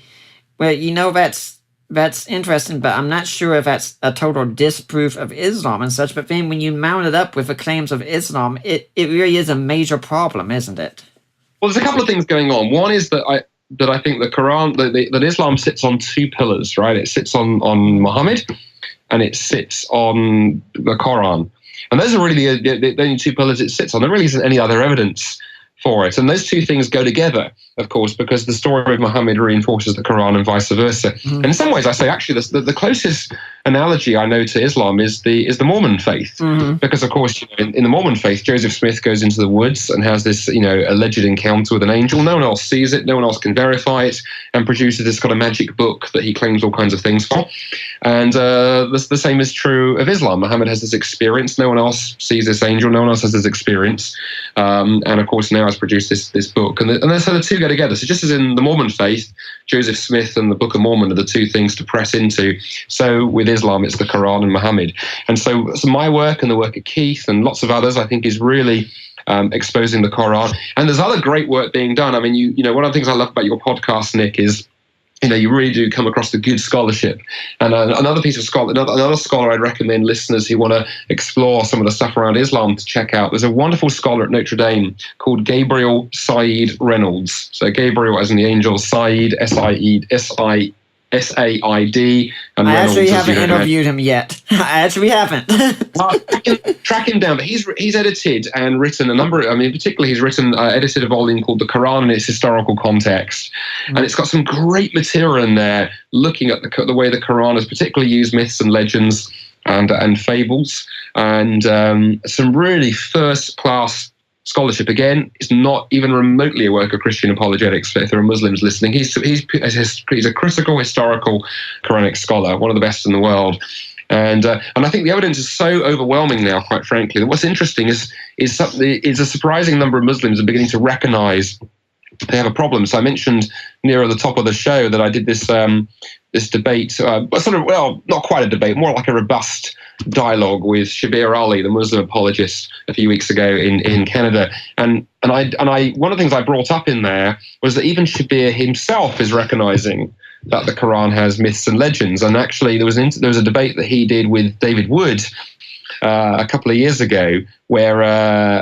well, that's interesting, but I'm not sure if that's a total disproof of Islam and such. But then when you mount it up with the claims of Islam, it really is a major problem, isn't it? Well, there's a couple of things going on. One is that I think the Quran, that Islam sits on 2 pillars, right? It sits on Muhammad, and it sits on the Quran. And those are really the only 2 pillars it sits on. There really isn't any other evidence for it. And those 2 things go together, of course, because the story of Muhammad reinforces the Quran and vice versa. And in some ways, I say actually the closest analogy I know to Islam is the Mormon faith, because of course in the Mormon faith, Joseph Smith goes into the woods and has this alleged encounter with an angel. No one else sees it, no one else can verify it, and produces this kind of magic book that he claims all kinds of things for. And the same is true of Islam. Muhammad has this experience, no one else sees this angel, no one else has this experience, and of course now has produced this book, and so the 2 go together. So just as in the Mormon faith, Joseph Smith and the Book of Mormon are the 2 things to press into, so with Islam it's the Quran and Muhammad. And so my work and the work of Keith and lots of others, I think, is really exposing the Quran. And there's other great work being done. I mean, you know, one of the things I love about your podcast, Nick, is you really do come across the good scholarship. And another piece of another scholar I'd recommend listeners who want to explore some of the stuff around Islam to check out. There's a wonderful scholar at Notre Dame called Gabriel Said Reynolds. So Gabriel as in the angel, Said, S-A-I-D. And I actually Reynolds, haven't interviewed him yet. I actually haven't. Track him down. But he's edited and written a number. Particularly he's edited a volume called The Quran in its Historical Context, and it's got some great material in there, looking at the way the Quran has particularly used myths and legends and fables, and some really first-class scholarship. Again, it's not even remotely a work of Christian apologetics. If there are Muslims listening, he's a critical historical Quranic scholar, one of the best in the world. And I think the evidence is so overwhelming now, quite frankly, that what's interesting is a surprising number of Muslims are beginning to recognize they have a problem. So I mentioned near the top of the show that I did this this debate, not quite a debate, more like a robust dialogue with Shabir Ali, the Muslim apologist, a few weeks ago in Canada. And I one of the things I brought up in there was that even Shabir himself is recognizing that the Quran has myths and legends. And actually, there was a debate that he did with David Wood a couple of years ago, where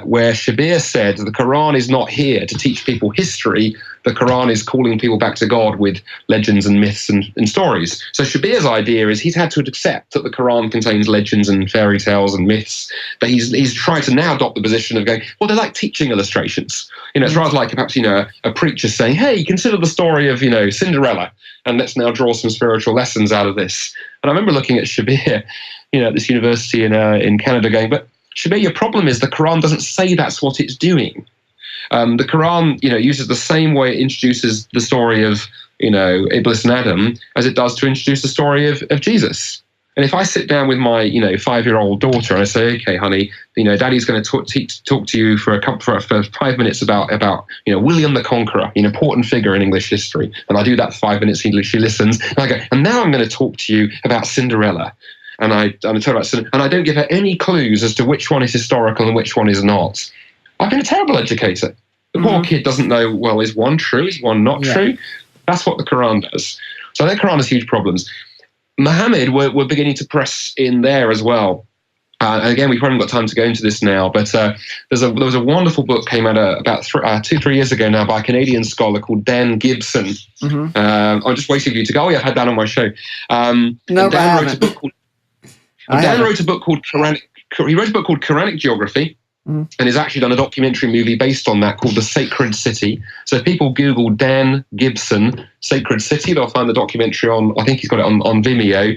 Shabir said the Quran is not here to teach people history. The Quran is calling people back to God with legends and myths and stories. So Shabir's idea is he's had to accept that the Quran contains legends and fairy tales and myths, but he's trying to now adopt the position of going, well, they're like teaching illustrations. It's rather like perhaps a preacher saying, hey, consider the story of Cinderella, and let's now draw some spiritual lessons out of this. And I remember looking at Shabir, at this university in Canada, going, but Shabir, your problem is the Quran doesn't say that's what it's doing. The Quran, uses the same way it introduces the story of, Iblis and Adam as it does to introduce the story of Jesus. And if I sit down with my, 5-year-old daughter and I say, okay, honey, Daddy's going to talk to you for 5 minutes about William the Conqueror, an important figure in English history, and I do that for 5 minutes, she listens, and I go, and now I'm going to talk to you about Cinderella. And I don't give her any clues as to which one is historical and which one is not. I've been a terrible educator. The poor kid doesn't know, well, is one true? Is one not true? That's what the Quran does. So the Quran has huge problems. Muhammad, we're beginning to press in there as well. And again, we've probably got time to go into this now, but there was a wonderful book came out about 2-3 years ago now by a Canadian scholar called Dan Gibson. I'm just waiting for you to go. Oh, yeah, I've had Dan on my show. Dan wrote a book called Quranic Geography, and he's actually done a documentary movie based on that called The Sacred City. So if people Google Dan Gibson, Sacred City, they'll find the documentary on, I think he's got it on Vimeo.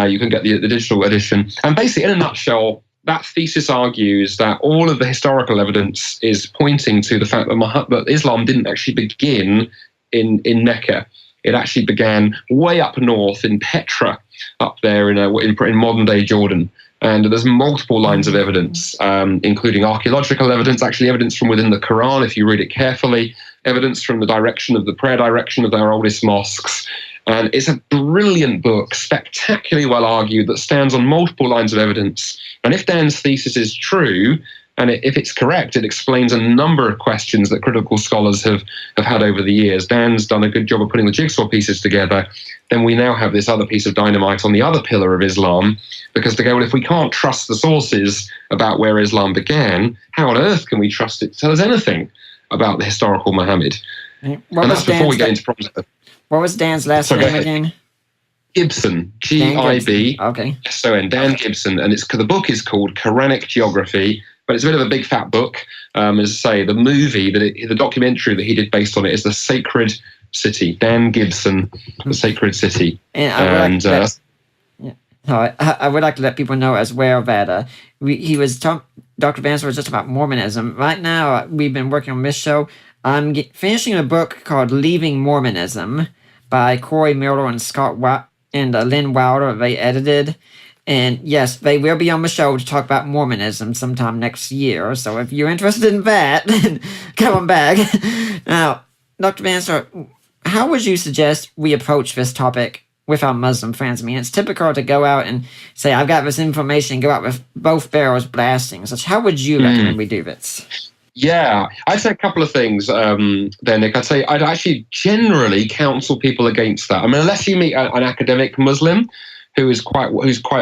You can get the digital edition. And basically, in a nutshell, that thesis argues that all of the historical evidence is pointing to the fact that Islam didn't actually begin in Mecca. It actually began way up north in Petra, up there in modern-day Jordan. And there's multiple lines of evidence, including archaeological evidence, actually evidence from within the Quran, if you read it carefully, evidence from the prayer direction of their oldest mosques. And it's a brilliant book, spectacularly well argued, that stands on multiple lines of evidence. And if Dan's thesis is true, and if it's correct, it explains a number of questions that critical scholars have had over the years. Dan's done a good job of putting the jigsaw pieces together. Then we now have this other piece of dynamite on the other pillar of Islam, because to go, well, if we can't trust the sources about where Islam began, how on earth can we trust it to tell us anything about the historical Muhammad? And that's before we get into problems. What was Dan's last name again? Gibson, Gibson. Okay. S-O-N, Dan Gibson. And the book is called Quranic Geography, but it's a bit of a big fat book. As I say, the movie, the documentary that he did based on it is The Sacred City. Dan Gibson, The Sacred City. I would like to let people know as well that Dr. Bannister was just about Mormonism. Right now, we've been working on this show. I'm finishing a book called Leaving Mormonism by Corey Miller and Scott and Lynn Wilder. They edited. And yes, they will be on the show to talk about Mormonism sometime next year. So if you're interested in that, then come on back. Now, Dr. Bannister, how would you suggest we approach this topic with our Muslim friends? I mean, it's typical to go out and say, I've got this information, go out with both barrels blasting. Such, how would you recommend we do this? Yeah, I'd say a couple of things there, Nick. I'd actually generally counsel people against that. I mean, unless you meet an academic Muslim who's quite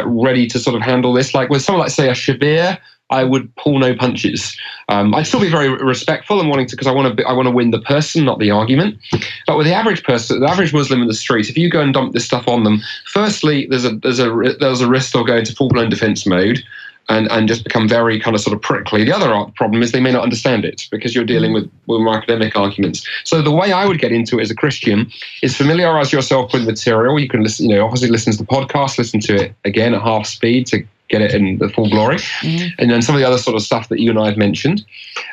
ready to sort of handle this, like with someone like, say, a Shabir, I would pull no punches. I'd still be very respectful and because I want to win the person, not the argument. But with the average person, the average Muslim in the street, if you go and dump this stuff on them, firstly, there's a risk they'll go into full-blown defense mode and just become very kind of sort of prickly. The other problem is they may not understand it because you're dealing with more academic arguments. So the way I would get into it as a Christian is familiarize yourself with material. You can listen, obviously listen to the podcast, listen to it again at half speed to get it in the full glory. And then some of the other sort of stuff that you and I have mentioned.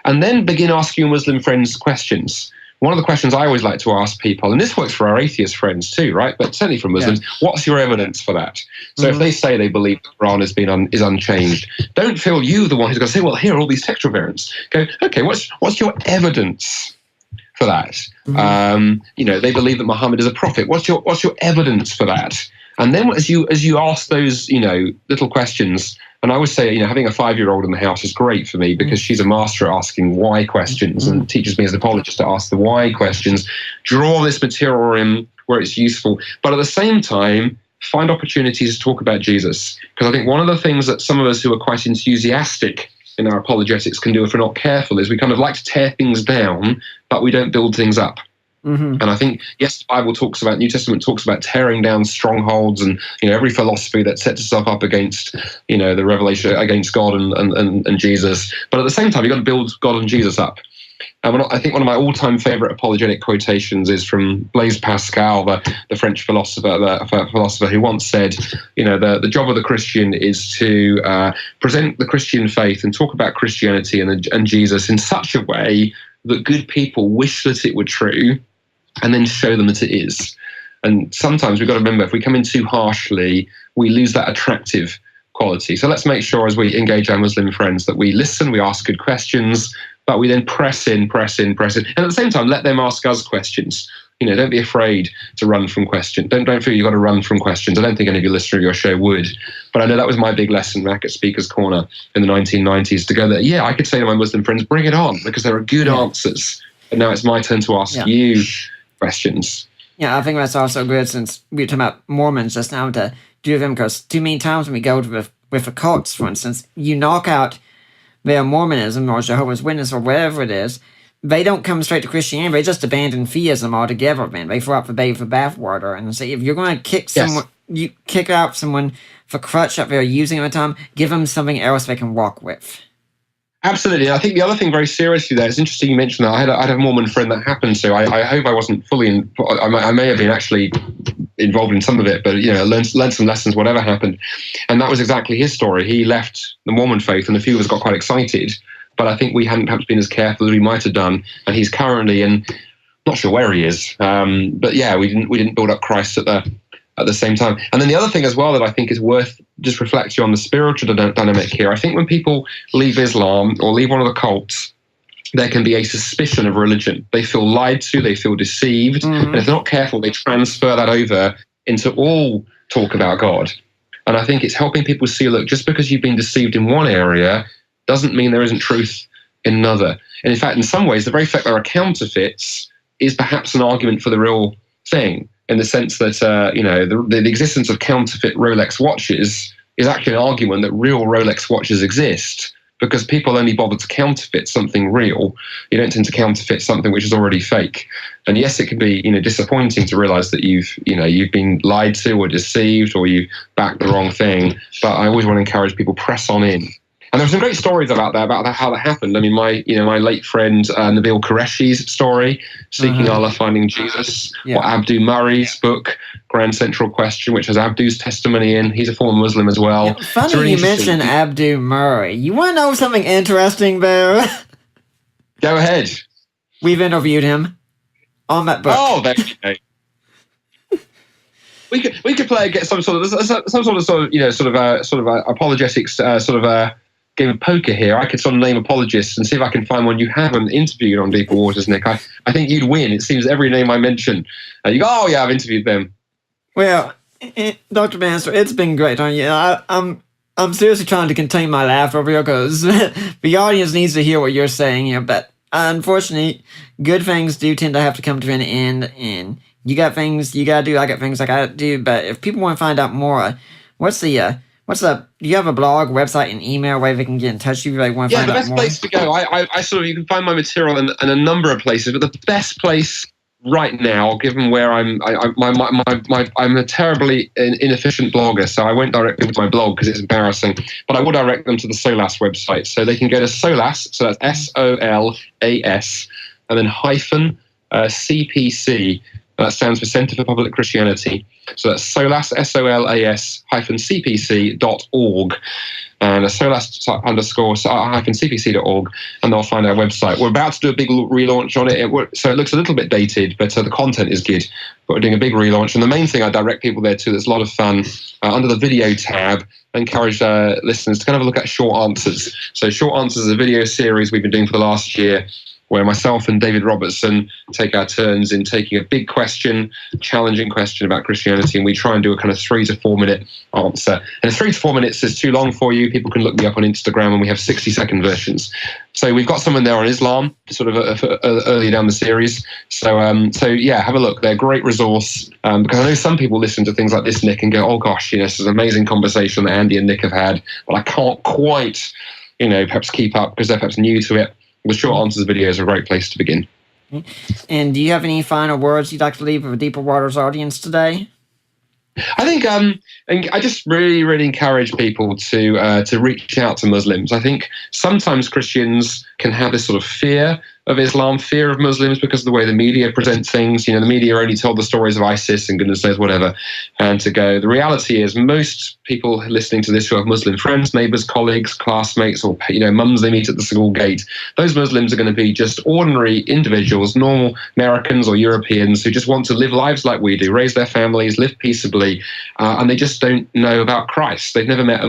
And then begin asking your Muslim friends questions. One of the questions I always like to ask people, and this works for our atheist friends too, right? But certainly for Muslims, what's your evidence for that? So if they say they believe the Quran is unchanged, don't feel you the one who's going to say, well, here are all these textual variants. Go, okay, what's your evidence for that. They believe that Muhammad is a prophet. What's your evidence for that? And then as you ask those, little questions, and I would say, having a 5-year-old in the house is great for me because she's a master at asking why questions and teaches me as an apologist to ask the why questions, draw this material in where it's useful, but at the same time, find opportunities to talk about Jesus. Because I think one of the things that some of us who are quite enthusiastic in our apologetics can do if we're not careful is we kind of like to tear things down, but we don't build things up. And I think, yes, the Bible talks about, New Testament talks about tearing down strongholds and, every philosophy that sets itself up against, the revelation, against God and Jesus. But at the same time, you've got to build God and Jesus up. And I think one of my all-time favorite apologetic quotations is from Blaise Pascal, the French philosopher who once said, the job of the Christian is to present the Christian faith and talk about Christianity and Jesus in such a way that good people wish that it were true, and then show them that it is. And sometimes we've got to remember, if we come in too harshly, we lose that attractive quality. So let's make sure as we engage our Muslim friends that we listen, we ask good questions, but we then press in. And at the same time, let them ask us questions. Don't be afraid to run from questions. Don't feel you've got to run from questions. I don't think any of your listeners of your show would. But I know that was my big lesson back at Speaker's Corner in the 1990s, to go that, I could say to my Muslim friends, bring it on, because there are good answers. And now it's my turn to ask you questions. Yeah, I think that's also good, since we were talking about Mormons just now, to do them, because too many times when we go with the cults, for instance, you knock out their Mormonism or Jehovah's Witness or whatever it is, they don't come straight to Christianity. They just abandon theism altogether, man. They throw out the baby with the bathwater and say, if you're going to kick someone, you kick out someone for crutch that they're using at the time, give them something else they can walk with. Absolutely. I think the other thing very seriously there, it's interesting you mentioned that. I had a Mormon friend that happened to. I hope I wasn't fully I may have been actually involved in some of it, but learned some lessons, whatever happened. And that was exactly his story. He left the Mormon faith, and a few of us got quite excited, but I think we hadn't perhaps been as careful as we might have done. And he's currently not sure where he is, but we didn't build up Christ at the same time. And then the other thing as well that I think is worth just reflecting on the spiritual dynamic here, I think when people leave Islam or leave one of the cults, there can be a suspicion of religion. They feel lied to, they feel deceived, and if they're not careful, they transfer that over into all talk about God. And I think it's helping people see, look, just because you've been deceived in one area doesn't mean there isn't truth in another. And in fact, in some ways, the very fact there are counterfeits is perhaps an argument for the real thing, in the sense that, the existence of counterfeit Rolex watches is actually an argument that real Rolex watches exist, because people only bother to counterfeit something real. You don't tend to counterfeit something which is already fake. And yes, it can be, disappointing to realize that you've been lied to or deceived, or you've backed the wrong thing. But I always want to encourage people, press on in. And there were some great stories about how that happened. I mean, my late friend Nabil Qureshi's story, Seeking Allah, Finding Jesus, or Abdu Murray's book, Grand Central Question, which has Abdu's testimony in. He's a former Muslim as well. Yeah, funny really you mentioned Abdu Murray. You want to know something interesting there? Go ahead. We've interviewed him on that book. Oh, there you go. We could play some sort of apologetics game of poker here. I could sort of name apologists and see if I can find one you haven't interviewed on Deeper Waters, Nick. I think you'd win. It seems every name I mention, you go, oh yeah, I've interviewed them. Well, Dr. Bannister, it's been great on you. I'm seriously trying to contain my laugh over here, because the audience needs to hear what you're saying, but unfortunately, good things do tend to have to come to an end, and you got things you gotta do, I got things I gotta do. But if people want to find out more, do you have a blog, website, and email where they can get in touch with you if they want to find out more? Yeah, the best place to go, you can find my material in a number of places, but the best place right now, given where I'm a terribly inefficient blogger, so I won't direct them to my blog because it's embarrassing, but I will direct them to the SOLAS website. So they can go to SOLAS, so that's SOLAS, and then hyphen CPC. That stands for Center for Public Christianity. So that's SOLAS, SOLAS -CPC.org. And SOLAS _CPC.org, and they'll find our website. We're about to do a big relaunch on it, so it looks a little bit dated, but the content is good. But we're doing a big relaunch. And the main thing I direct people there to, that's a lot of fun, under the video tab, I encourage listeners to kind of look at Short Answers. So Short Answers is a video series we've been doing for the last year, where myself and David Robertson take our turns in taking a big question, challenging question about Christianity, and we try and do a kind of 3 to 4 minute answer. And if 3 to 4 minutes is too long for you, people can look me up on Instagram, and we have 60-second versions. So we've got someone there on Islam, sort of early down the series. So yeah, have a look. They're a great resource, because I know some people listen to things like this, Nick, and go, oh gosh, this is an amazing conversation that Andy and Nick have had, but I can't quite, perhaps keep up because they're perhaps new to it. The Short Answers video is a great place to begin. And do you have any final words you'd like to leave with a Deeper Waters audience today? I think I just really, really encourage people to reach out to Muslims. I think sometimes Christians can have this sort of fear of Islam, fear of Muslims because of the way the media present things. The media only told the stories of ISIS and goodness knows whatever. And the reality is most people listening to this who have Muslim friends, neighbors, colleagues, classmates, or mums they meet at the school gate, those Muslims are going to be just ordinary individuals, normal Americans or Europeans who just want to live lives like we do, raise their families, live peaceably, and they just don't know about Christ. They've never met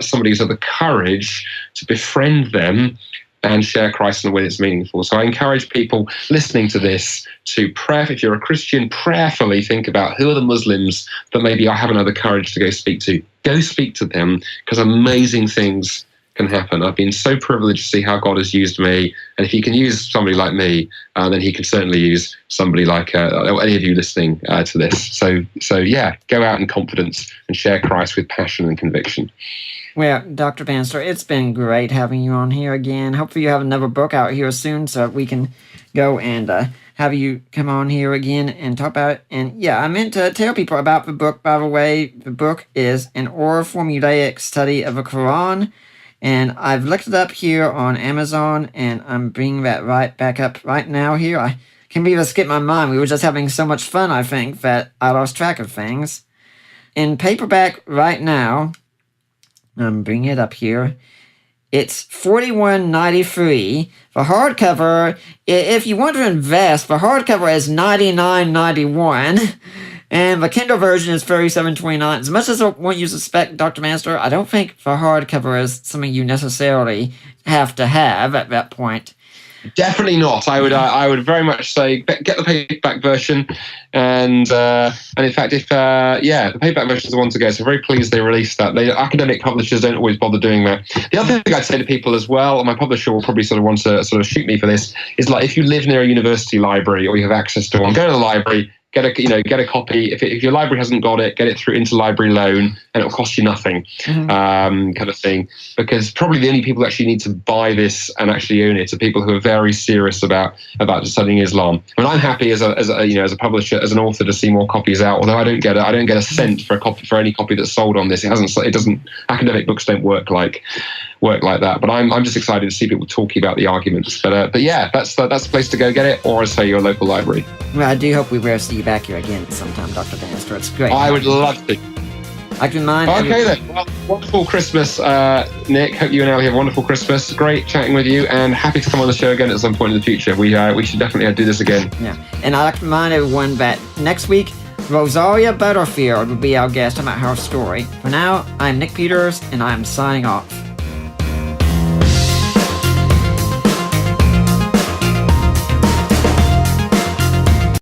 somebody who's had the courage to befriend them and share Christ in a way that's meaningful. So I encourage people listening to this to pray. If you're a Christian, prayerfully think about who are the Muslims that maybe I haven't had the courage to go speak to. Go speak to them, because amazing things can happen. I've been so privileged to see how God has used me, and if he can use somebody like me, then he can certainly use somebody like any of you listening to this. So yeah, go out in confidence and share Christ with passion and conviction. Well, Dr. Bannister, it's been great having you on here again. Hopefully you have another book out here soon so we can go and have you come on here again and talk about it. And yeah, I meant to tell people about the book, by the way. The book is An Oral Formulaic Study of the Quran. And I've looked it up here on Amazon, and I'm bringing that right back up right now here. I can't believe it skipped my mind. We were just having so much fun, I think, that I lost track of things. In paperback right now, I'm bringing it up here. It's $41.93. For hardcover, if you want to invest, the hardcover is $99.91. And the Kindle version is $37.29. As much as I want you to suspect, Dr. Bannister, I don't think the hardcover is something you necessarily have to have at that point. Definitely not. I would very much say get the paperback version, and in fact, the paperback version is the one to go. So very pleased they released that. Academic publishers don't always bother doing that. The other thing I'd say to people as well, and my publisher will probably sort of want to sort of shoot me for this, is like if you live near a university library or you have access to one, go to the library. Get a copy. If your library hasn't got it, get it through interlibrary loan, and it'll cost you nothing, kind of thing. Because probably the only people who actually need to buy this and actually own it are people who are very serious about studying Islam. I mean, I'm happy as a publisher, as an author, to see more copies out. Although I don't get a cent for any copy that's sold on this. It doesn't. Academic books don't work like that. But I'm just excited to see people talking about the arguments. But yeah, that's the place to go get it, or say your local library. Well, I do hope we will see you back here again sometime, Dr. Bannister. It's great. I would love to. I can mind. Okay then. Well, wonderful Christmas, Nick. Hope you and Ellie have a wonderful Christmas. Great chatting with you, and happy to come on the show again at some point in the future. We should definitely do this again. Yeah, and I'd like to remind everyone that next week, Rosaria Butterfield will be our guest about her story. For now, I'm Nick Peters, and I'm signing off.